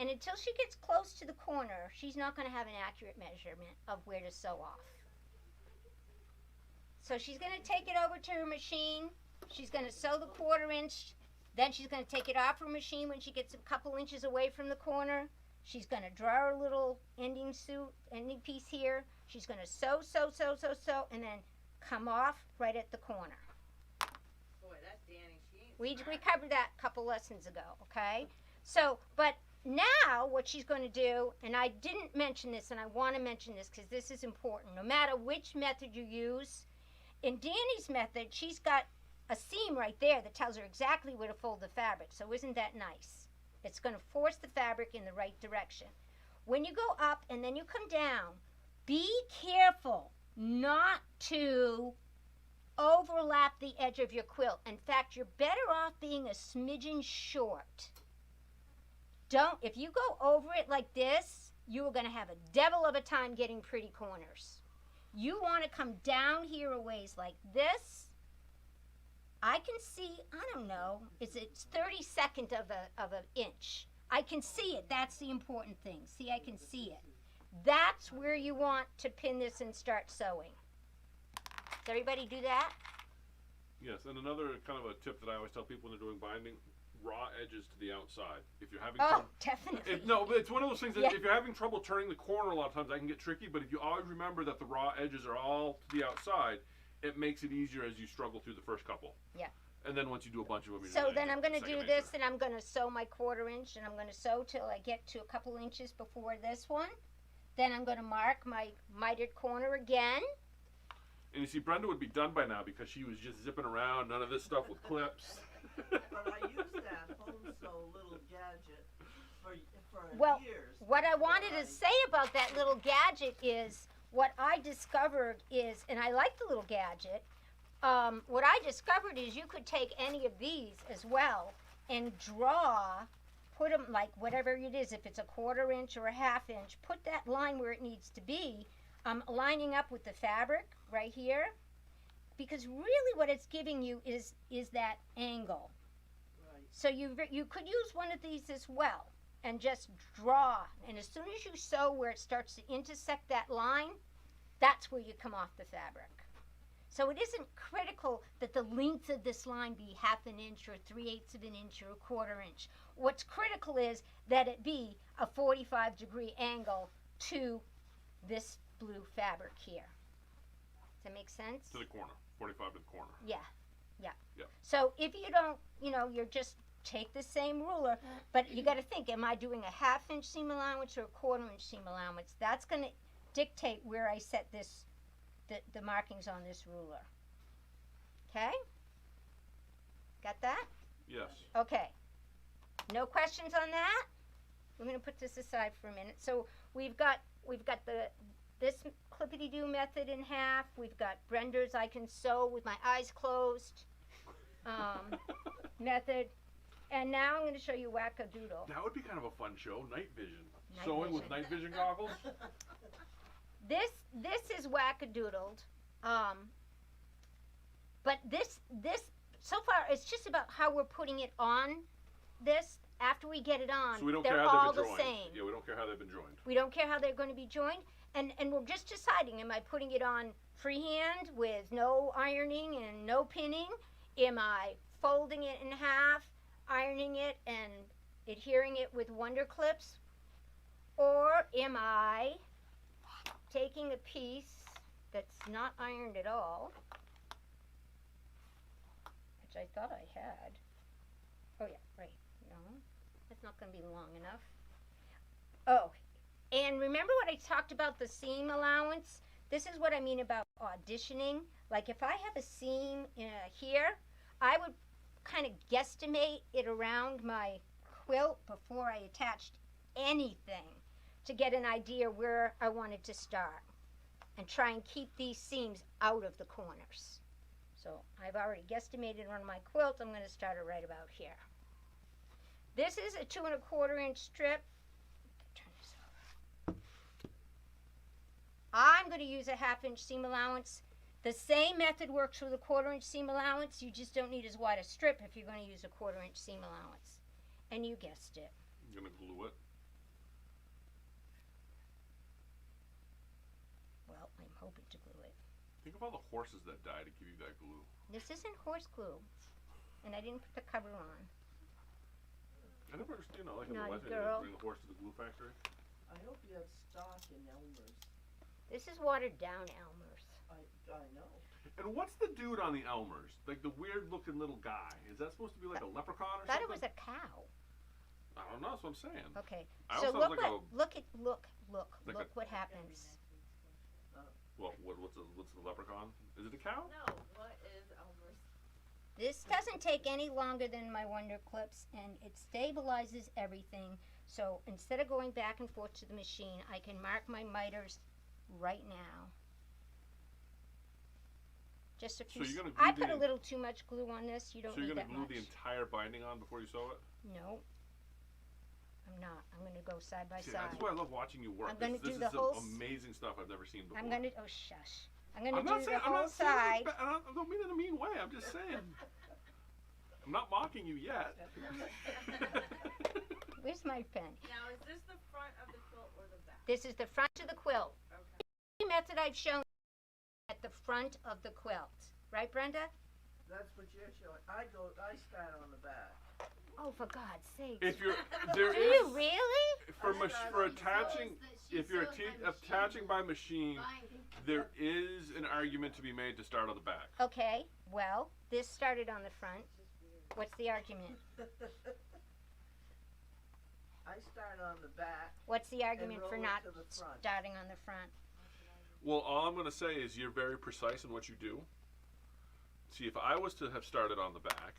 And until she gets close to the corner, she's not going to have an accurate measurement of where to sew off. So she's going to take it over to her machine. She's going to sew the 1/4 inch. Then she's going to take it off her machine when she gets a couple inches away from the corner. She's going to draw her little ending piece here. She's going to sew, and then come off right at the corner. Boy, that's Danny. She ain't We smart. covered that a couple lessons ago, okay? So, but now what she's going to do, and I didn't mention this, and I want to mention this because this is important. No matter which method you use, in Danny's method, she's got a seam right there that tells her exactly where to fold the fabric. So isn't that nice? It's going to force the fabric in the right direction. When you go up and then you come down, be careful not to overlap the edge of your quilt. In fact, you're better off being a smidgen short. If you go over it like this, you are going to have a devil of a time getting pretty corners. You want to come down here a ways like this. I can see, I don't know, it's 32nd of an inch. I can see it. That's the important thing. See, I can see it. That's where you want to pin this and start sewing. Does everybody do that? Yes, and another kind of a tip that I always tell people when they're doing binding, raw edges to the outside. If you're having Oh, definitely. no, but it's one of those things that Yeah. if you're having trouble turning the corner a lot of times, that can get tricky, but if you always remember that the raw edges are all to the outside, it makes it easier as you struggle through the first couple. Yeah. And then once you do a bunch of them, So then I'm going to do second this, nature. and I'm going to sew my 1/4 inch, and I'm going to sew till I get to a couple inches before this one. Then I'm going to mark my mitered corner again. And you see, Brenda would be done by now because she was just zipping around, none of this stuff with clips. But I used that home sew little gadget for Well, years. What I before wanted to say about that little gadget is, what I discovered is, and I like the little gadget, what I discovered is you could take any of these as well and put them like whatever it is, if it's a 1/4 inch or a 1/2 inch, put that line where it needs to be, lining up with the fabric right here, because really what it's giving you is that angle. Right. So you could use one of these as well and just draw, and as soon as you sew where it starts to intersect that line, that's where you come off the fabric. So it isn't critical that the length of this line be 1/2 inch or 3/8 of an inch or a 1/4 inch. What's critical is that it be a 45-degree angle to this blue fabric here. Does that make sense? To the corner, 45 to the corner. Yeah. Yep. So if you don't, you're just take the same ruler, but you got to think, am I doing a 1/2 inch seam allowance or a 1/4 inch seam allowance? That's going to dictate where I set the markings on this ruler. Okay? Got that? Yes. Okay. No questions on that? We're going to put this aside for a minute. So we've got this clippity-doo method in half. We've got Brenda's I can sew with my eyes closed method. And now I'm going to show you wackadoodle. That would be kind of a fun show. Night vision. Night Sewing with vision. night vision goggles. This is wackadoodled. But this so far it's just about how we're putting it on this. After we get it on, So we don't they're care all how they've the been joined. same. Yeah, we don't care how they've been joined. We don't care how they're going to be joined. And we're just deciding, am I putting it on freehand with no ironing and no pinning? Am I folding it in half, ironing it and adhering it with wonder clips? Or am I taking a piece that's not ironed at all, which I thought I had. Oh yeah, right. No, that's not going to be long enough. Oh, and remember what I talked about the seam allowance? This is what I mean about auditioning. Like if I have a seam here, I would kind of guesstimate it around my quilt before I attached anything to get an idea where I wanted to start and try and keep these seams out of the corners. So I've already guesstimated on my quilt. I'm going to start it right about here. This is a 2 1/4 inch strip. Turn this over. I'm going to use a 1/2 inch seam allowance. The same method works with a 1/4 inch seam allowance. You just don't need as wide a strip if you're going to use a 1/4 inch seam allowance. And you guessed it. I'm gonna glue it. Well, I'm hoping to glue it. Think of all the horses that died to give you that glue. This isn't horse glue. And I didn't put the cover on. I never understood, like in the Naughty West, they girl. bring the horse to the glue factory. I hope you have stock in Elmer's. This is watered down Elmer's. I know. And what's the dude on the Elmers? Like the weird looking little guy. Is that supposed to be like a leprechaun or Thought something? it was a cow. I don't know, that's what I'm saying. Okay. I So also look like what a- look like what happens. Well, what's the leprechaun? Is it a cow? No, what is Elmer's? This doesn't take any longer than my wonder clips, and it stabilizes everything. So instead of going back and forth to the machine, I can mark my miters right now. Just a few. So you're gonna I glue put a the- little too much glue on this. You don't So you're need gonna that glue much. the entire binding on before you sew it? No, I'm not. I'm going to go side by See, side. that's why I love watching you work. I'm gonna this do is the some whole amazing stuff I've never seen before. I'm going to. Oh shush! I'm going to I'm not do saying the I'm whole not saying side. it's I don't mean it in a mean way. I'm just saying. I'm not mocking you yet. Where's my pen? Now, is this the front of the quilt or the back? This is the front of the quilt. Okay. The method I've shown at the front of the quilt, right, Brenda? That's what you're showing. I start on the back. Oh, for God's sake! If you're there Do is you really? for attaching if you're attaching by machine, there is an argument to be made to start on the back. Okay. Well, this started on the front. What's the argument? I start on the back. What's the argument for roll it not to the front. starting on the front? Well, all I'm going to say is you're very precise in what you do. See, if I was to have started on the back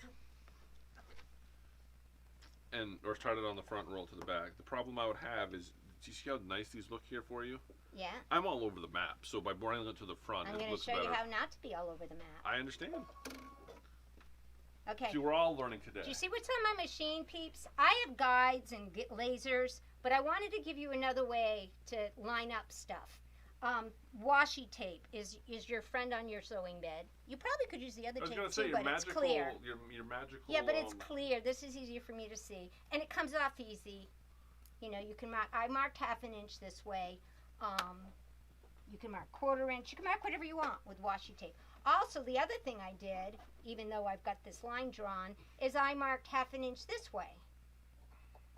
or started on the front and rolled to the back, the problem I would have is, do you see how nice these look here for you? Yeah. I'm all over the map, so by bringing it to the front, I'm it going to looks show better. you how not to be all over the map. I understand. Okay. See, we're all learning today. Do you see what's on my machine, peeps? I have guides and lasers, but I wanted to give you another way to line up stuff. Washi tape is your friend on your sewing bed. You probably could use the other I was tape going to say too, your but it's magical, clear. your magical. Yeah, but it's clear. This is easier for me to see, and it comes off easy. You know, you can mark. I marked 1/2 inch this way. You can mark 1/4 inch. You can mark whatever you want with washi tape. Also, the other thing I did, even though I've got this line drawn, is I marked 1/2 inch this way.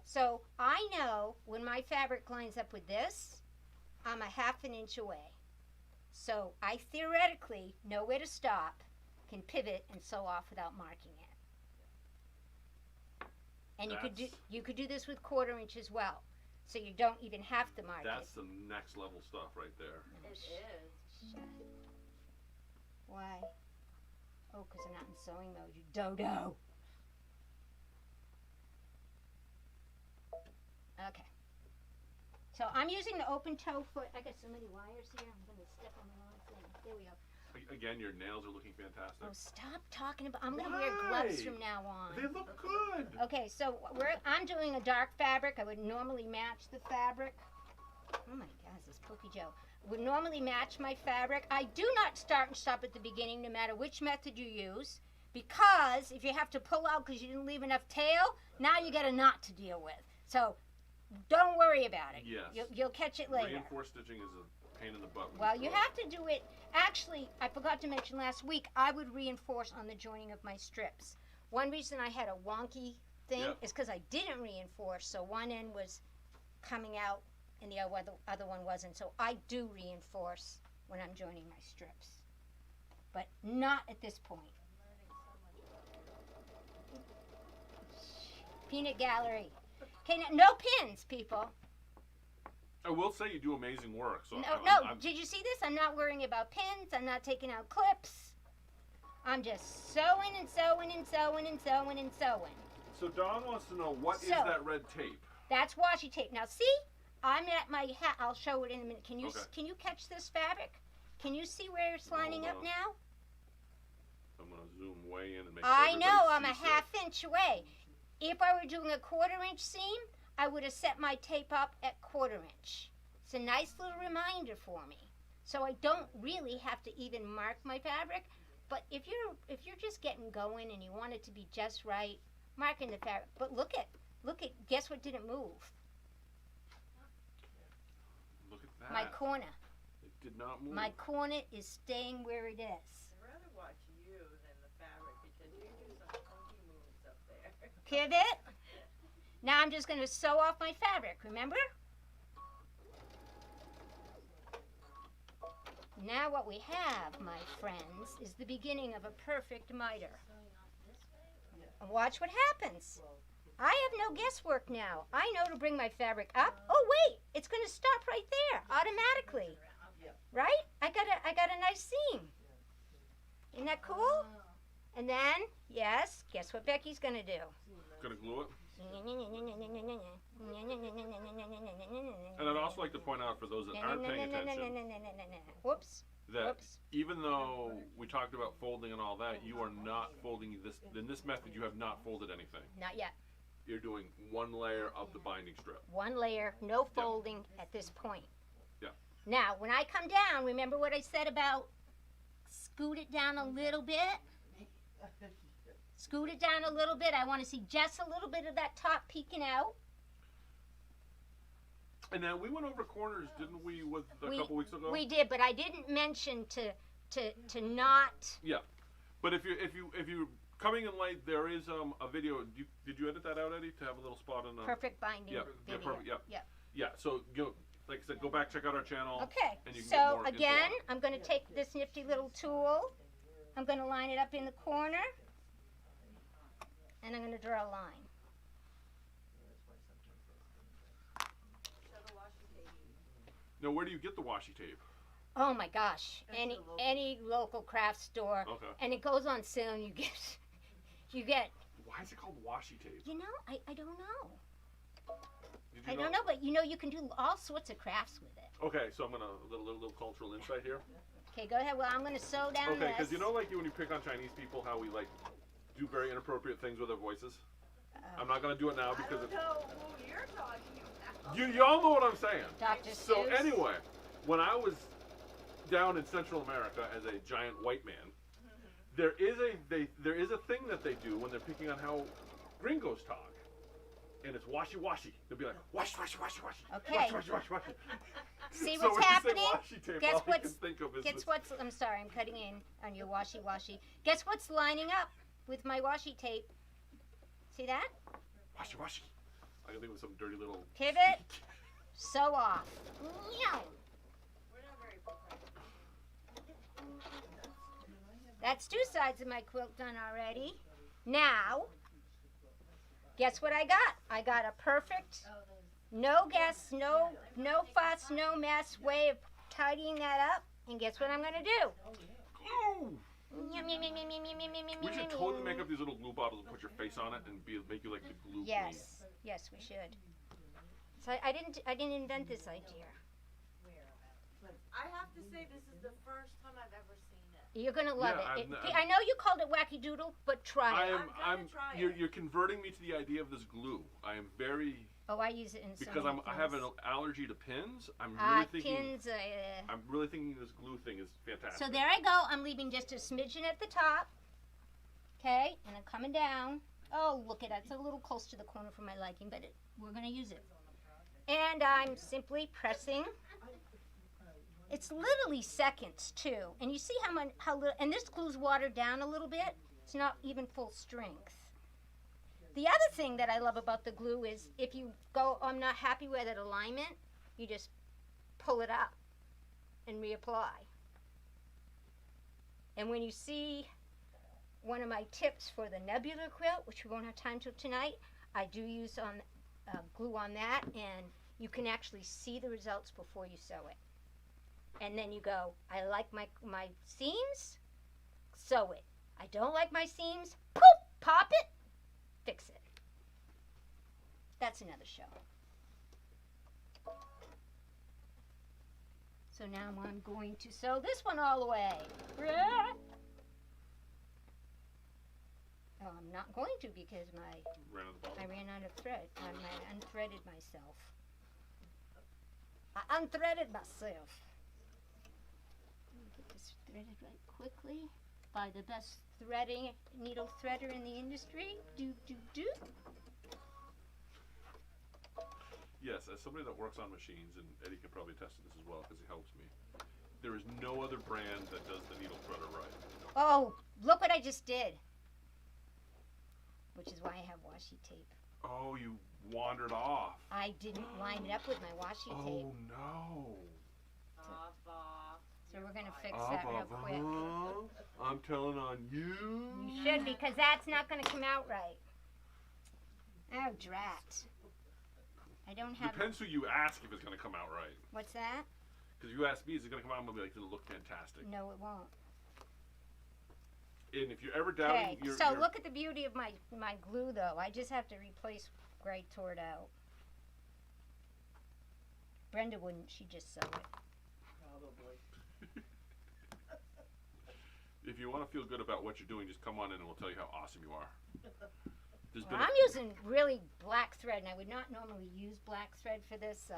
So I know when my fabric lines up with this, I'm a 1/2 inch away. So I theoretically know where to stop, can pivot and sew off without marking it. And you could do this with 1/4 inch as well. So you don't even have to mark That's it. the next level stuff right there. It is. Why? Oh, because I'm not in sewing mode, you dodo. Okay. So I'm using the open toe foot. I got so many wires here. I'm going to step on the wrong thing. There we go. Again, your nails are looking fantastic. Oh, stop talking about. I'm going to wear gloves from now on. They look good. Okay, so I'm doing a dark fabric. I would normally match the fabric. Oh my gosh, this Pokey Joe. Would normally match my fabric. I do not start and stop at the beginning, no matter which method you use, because if you have to pull out because you didn't leave enough tail, now you got a knot to deal with. So don't worry about it. Yes. You'll catch it later. Reinforced stitching is a pain in the butt. Well, you have to do it. Actually, I forgot to mention last week, I would reinforce on the joining of my strips. One reason I had a wonky thing is because I didn't reinforce, so one end was coming out and the other one wasn't. So I do reinforce when I'm joining my strips, but not at this point. Peanut gallery. Okay, no pins, people. I will say you do amazing work. So No. Did you see this? I'm not worrying about pins. I'm not taking out clips. I'm just sewing and sewing and sewing and sewing and sewing. So Dawn wants to know, what is that red tape? That's washi tape. Now see, I'm at my hat. I'll show it in a minute. Can you catch this fabric? Can you see where it's lining up now? I'm gonna zoom way in and make sure I know, I'm a sees half inch away. If I were doing a 1/4 inch seam, I would have set my tape up at 1/4 inch. It's a nice little reminder for me. So I don't really have to even mark my fabric. But if you're just getting going and you want it to be just right, marking the fabric. But look at, guess what didn't move? Look at that. My corner. It did not move. My corner is staying where it is. I'd rather watch you than the fabric because you do some funky moves up there. Pivot. Now I'm just going to sew off my fabric, remember? Now what we have, my friends, is the beginning of a perfect miter. And watch what happens. I have no guesswork now. I know to bring my fabric up. Oh wait, it's going to stop right there automatically. Right? I got a nice seam. Isn't that cool? And then, yes, guess what Becky's going to do? Gonna glue it. And I'd also like to point out for those that aren't paying attention Whoops. that even though we talked about folding and all that, you are not folding this. In this method, you have not folded anything. Not yet. You're doing one layer of the binding strip. One layer, no folding at this point. Yeah. Now, when I come down, remember what I said about scoot it down a little bit? Scoot it down a little bit. I want to see just a little bit of that top peeking out. And now we went over corners, didn't we, with a couple weeks ago? We did, but I didn't mention to not. Yeah, but if you're coming in late, there is a video. Did you edit that out, Eddie, to have a little spot in the Perfect binding Yeah, video. perfect. Yeah. Yeah. Yeah. So like I said, go back, check out our channel. Okay. And you can get So more info again, on it. I'm going to take this nifty little tool. I'm going to line it up in the corner, and I'm going to draw a line. Now, where do you get the washi tape? Oh my gosh! Any local craft store, Okay. and it goes on sale, and you get. Why is it called washi tape? You know, I don't know. Did you I don't know, but you can do all sorts of crafts with it. Okay, so I'm gonna a little cultural insight here. Okay, go ahead. Well, I'm going to sew down Okay, because this. you know, like when you pick on Chinese people, how we like do very inappropriate things with their voices. I'm not gonna do it now I because don't know who you're talking about. you all know what I'm saying. Dr. So Seuss. anyway, when I was down in Central America as a giant white man, there is a thing that they do when they're picking on how gringos talk, and it's washi washi. They'll be like washi washi washi washi. Okay. Washi washi washi washi. See So what's when you say happening? washi tape, Guess all I what's can think of is guess this. what's I'm sorry, I'm cutting in on your washi washi. Guess what's lining up with my washi tape? See that? Washi washi. I can think of some dirty little Pivot. Sew off. Meow. We're not very professional. That's 2 sides of my quilt done already. Now, guess what I got? I got a perfect, no guess, no fuss, no mess way of tidying that up. And guess what I'm going to do? glue. We should totally make up these little glue bottles and put your face on it and make you like the glue queen. Yes, yes, we should. So I didn't invent this idea. I have to say, this is the first time I've ever seen it. You're gonna love Yeah, it. I'm- I know you called it wacky doodle, but try it. I'm gonna try it. You're converting me to the idea of this glue. I am very Oh, I use it in so because many I have an things. allergy to pins. I'm really thinking Pins. I'm really thinking this glue thing is fantastic. So there I go. I'm leaving just a smidgen at the top. Okay, and I'm coming down. Oh, look at that. It's a little close to the corner for my liking, but we're gonna use it. And I'm simply pressing. It's literally seconds too, and you see how little. And this glue's watered down a little bit. It's not even full strength. The other thing that I love about the glue is if you go, I'm not happy with that alignment, you just pull it up and reapply. And when you see one of my tips for the nebular quilt, which we won't have time to tonight, I do use glue on that, and you can actually see the results before you sew it. And then you go, I like my seams, sew it. I don't like my seams, poof, pop it, fix it. That's another show. So now I'm going to sew this one all the way. Oh, I'm not going to because I ran out of thread. I unthreaded myself. I unthreaded myself. Let me get this threaded right quickly by the best needle threader in the industry. Do. Yes, as somebody that works on machines, and Eddie can probably attest to this as well because he helps me. There is no other brand that does the needle threader right. Oh, look what I just did. Which is why I have washi tape. Oh, you wandered off. I didn't line it up with my washi tape. Oh no. So we're going to fix that real quick. I'm telling on you. You should, because that's not going to come out right. Oh, drat. I don't have... Depends who you ask if it's going to come out right. What's that? Because if you ask me, is it going to come out? I'm going to be like, it'll look fantastic. No, it won't. And if you're ever doubting... Okay, so look at the beauty of my glue, though. I just have to replace where I tore it out. Brenda wouldn't. She'd just sew it. Probably. If you want to feel good about what you're doing, just come on in and we'll tell you how awesome you are. Well, I'm using really black thread, and I would not normally use black thread for this, so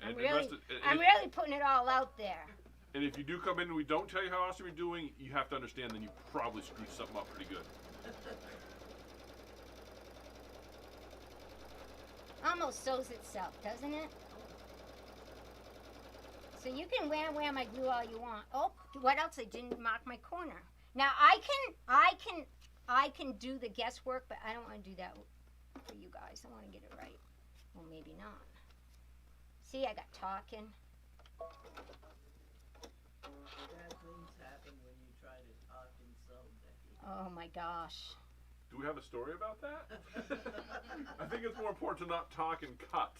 I'm really putting it all out there. And if you do come in and we don't tell you how awesome you're doing, you have to understand then you probably screwed something up pretty good. Almost sews itself, doesn't it? So you can wear my glue all you want. Oh, what else? I didn't mark my corner. Now I can do the guesswork, but I don't want to do that for you guys. I want to get it right. Well, maybe not. See, I got talking. Bad things happen when you try to talk and sew, Becky. Oh my gosh. Do we have a story about that? I think it's more important to not talk and cut.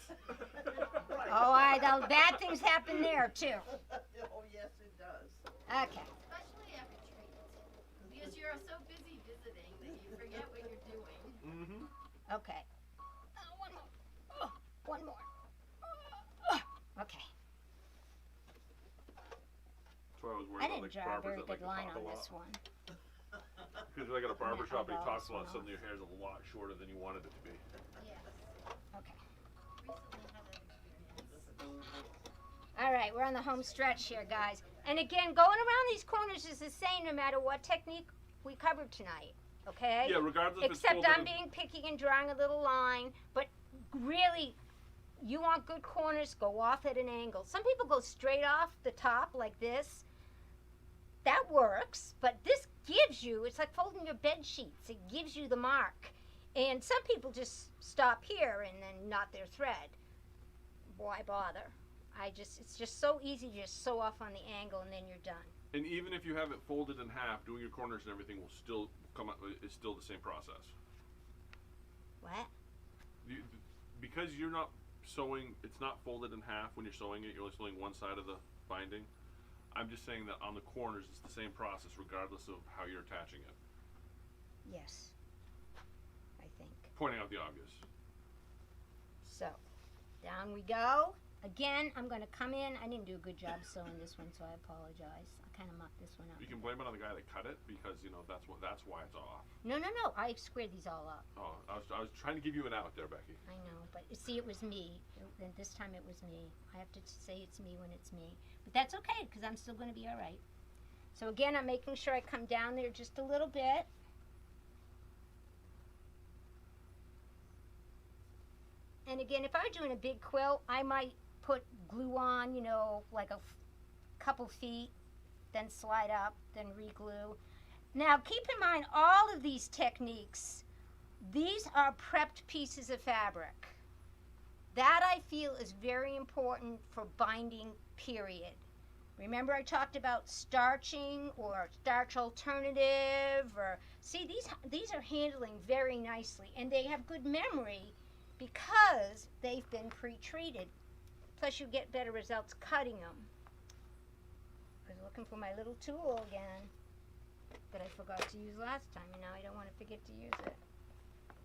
Oh, the bad things happen there too. Oh, yes, it does. Okay. Especially at retreats. Because you're so busy visiting that you forget what you're doing. Mm-hmm. Okay. One more. Oh, one more. Okay. That's why I was worried I about didn't like draw a barbers very that like good to line talk a on lot. this one. Because I got a barber shop and he eyeball talks a lot, this one suddenly your hair's a lot shorter than you wanted it to be. Yes. Okay. Recently had that experience. All right, we're on the home stretch here, guys. And again, going around these corners is the same no matter what technique we covered tonight. Okay? Yeah, regardless if it's Except folded I'm being picky and drawing a little line. But really, you want good corners, go off at an angle. Some people go straight off the top like this. That works, but this gives you, it's like folding your bed sheets. It gives you the mark. And some people just stop here and then knot their thread. Why bother? It's just so easy to just sew off on the angle and then you're done. And even if you have it folded in half, doing your corners and everything will still come out, it's still the same process. What? Because you're not sewing, it's not folded in half when you're sewing it, you're only sewing one side of the binding. I'm just saying that on the corners it's the same process regardless of how you're attaching it. Yes. I think. Pointing out the obvious. So, Down we go. Again, I'm going to come in. I didn't do a good job sewing this one, so I apologize. I kind of mucked this one up. You can blame it on the guy that cut it because that's why it's off. No. I squared these all up. Oh, I was trying to give you an out there, Becky. I know, but see, it was me. And this time it was me. I have to say it's me when it's me. But that's okay, because I'm still going to be all right. So again, I'm making sure I come down there just a little bit. And again, if I were doing a big quilt, I might put glue on, like a couple feet, then slide up, then re-glue. Now, keep in mind, all of these techniques, these are prepped pieces of fabric. That, I feel, is very important for binding, period. Remember I talked about starching or starch alternative, or see, these are handling very nicely, and they have good memory because they've been pre-treated. Plus, you get better results cutting them. I was looking for my little tool again that I forgot to use last time, and now I don't want to forget to use it.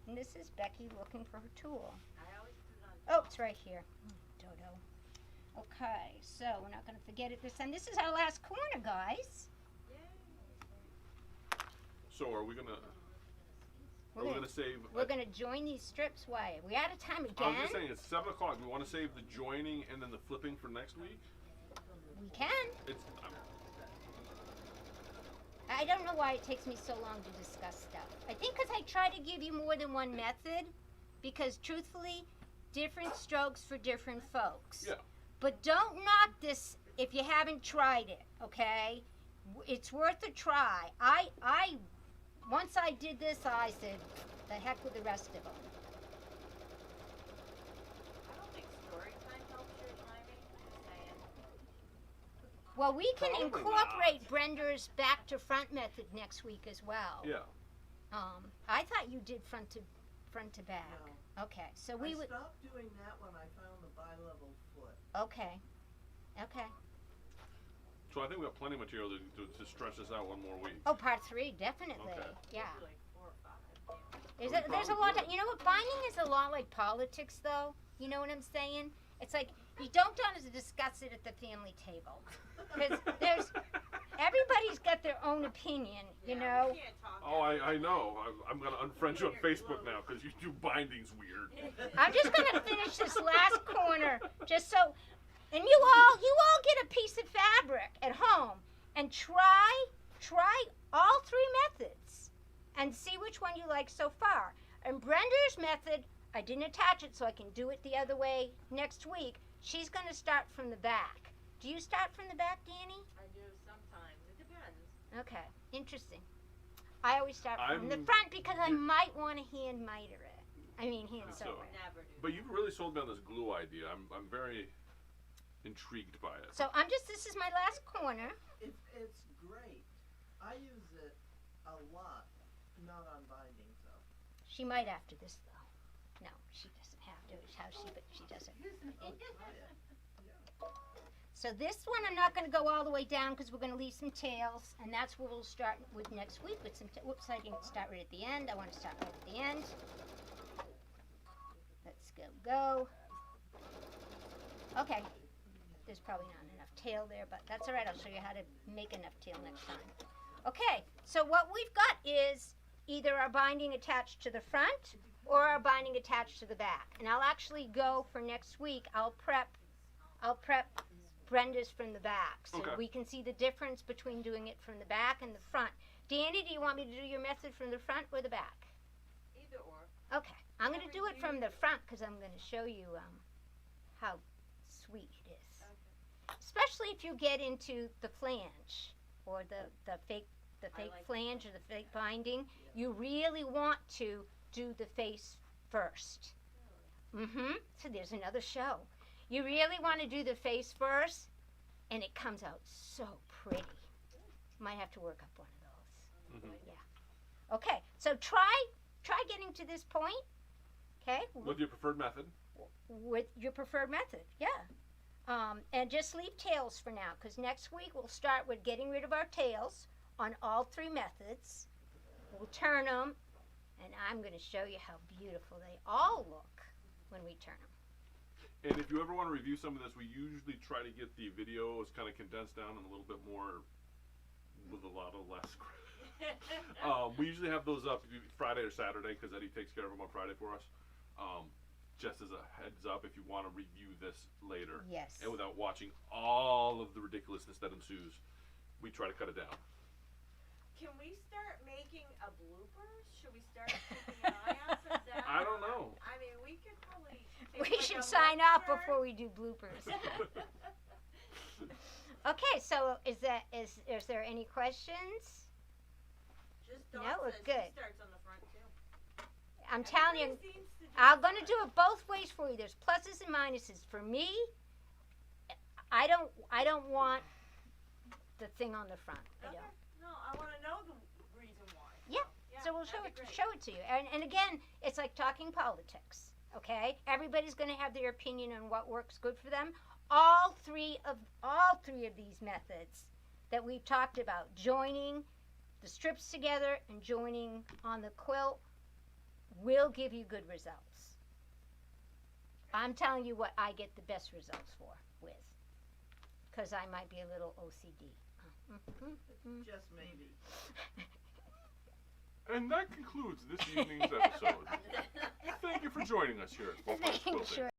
And this is Becky looking for her tool. I always put it on. Oh, it's right here. Dodo. Okay, so we're not going to forget it this time. This is our last corner, guys. So are we gonna? We're Are we gonna- gonna save? We're going to join these strips. Why? Are we out of time I was again? just saying it's 7 o'clock. Do we want to save the joining and then the flipping for next week? We can. It's. I don't know why it takes me so long to discuss stuff. I think because I try to give you more than one method, because truthfully, different strokes for different folks. Yeah. But don't knock this if you haven't tried it, okay? It's worth a try. Once I did this, I said, the heck with the rest of them. I don't think story time helps your timing. Just saying. Well, we can Probably incorporate Brender's back to front method next week as well. Yeah. I thought you did front to back. No. Okay, so we I would. stopped doing that when I found the bi-level foot. Okay. So I think we have plenty of material to stretch this out one more week. Oh, part 3, definitely. Okay. Yeah. Maybe like 4 or 5. There's a lot of, you know what, binding is a lot like politics, though. You know what I'm saying? It's like, you don't want to discuss it at the family table. Because everybody's got their own opinion, you know? We can't talk Oh, I know. I'm gonna unfriend you on Facebook now because you do bindings weird. I'm just going to finish this last corner, just so, and you all get a piece of fabric at home and try all 3 methods and see which one you like so far. And Brender's method, I didn't attach it so I can do it the other way next week. She's going to start from the back. Do you start from the back, Danny? I do sometimes. It depends. Okay, interesting. I always start from the I'm- front because I might want to hand miter it. I mean, hand So- sew it. Never do. But you've really sold me on this glue idea. I'm very intrigued by it. So this is my last corner. It's great. I use it a lot, not on bindings though. She might after this, though. No, she doesn't have to. It's how but she doesn't. Oh, try it. So this one I'm not going to go all the way down because we're going to leave some tails, and that's where we'll start with next week with some. Whoops, I didn't start right at the end. I want to start right at the end. Let's go. Okay. There's probably not enough tail there, but that's all right. I'll show you how to make enough tail next time. Okay, so what we've got is either our binding attached to the front or our binding attached to the back. And I'll actually go for next week. I'll prep Brenda's from the back so Okay. we can see the difference between doing it from the back and the front. Danny, do you want me to do your method from the front or the back? Either or. Okay, I'm going to do it from the front because I'm going to show you how sweet it is. Especially if you get into the flange or the fake like flange or the fake binding, you really want to do the face first. So there's another show. You really want to do the face first, and it comes out so pretty. Might have to work up one of those. Yeah. Okay, so try getting to this point. Okay. With your preferred method. With your preferred method, yeah. And just leave tails for now, because next week we'll start with getting rid of our tails on all 3 methods. We'll turn them, and I'm going to show you how beautiful they all look when we turn them. And if you ever want to review some of this, we usually try to get the videos kind of condensed down and a little bit more with a lot of less. We usually have those up Friday or Saturday because Eddie takes care of them on Friday for us. Just as a heads up, if you want to review this later, Yes. and without watching all of the ridiculousness that ensues, we try to cut it down. Can we start making a bloopers? Should we start keeping an eye out for that? I don't know. I mean, we could probably. We take should a sign off lecture. before we do bloopers. Okay, so is there any questions? Just No, Dawn we're says good. She starts on the front too. I'm telling you, Everybody seems to do I'm gonna that. do it both ways for you. There's pluses and minuses. For me, I don't want the thing on the front. I Okay. don't. No, I want to know the reason why. Yeah, So we'll that'd be great. show it to you. And again, it's like talking politics. Okay, everybody's gonna have their opinion on what works good for them. All three of these methods that we've talked about, joining the strips together and joining on the quilt, will give you good results. I'm telling you what I get the best results with, because I might be a little OCD. Just maybe. And that concludes this evening's episode. Thank you for joining us here at Full Price Making Quilting. sure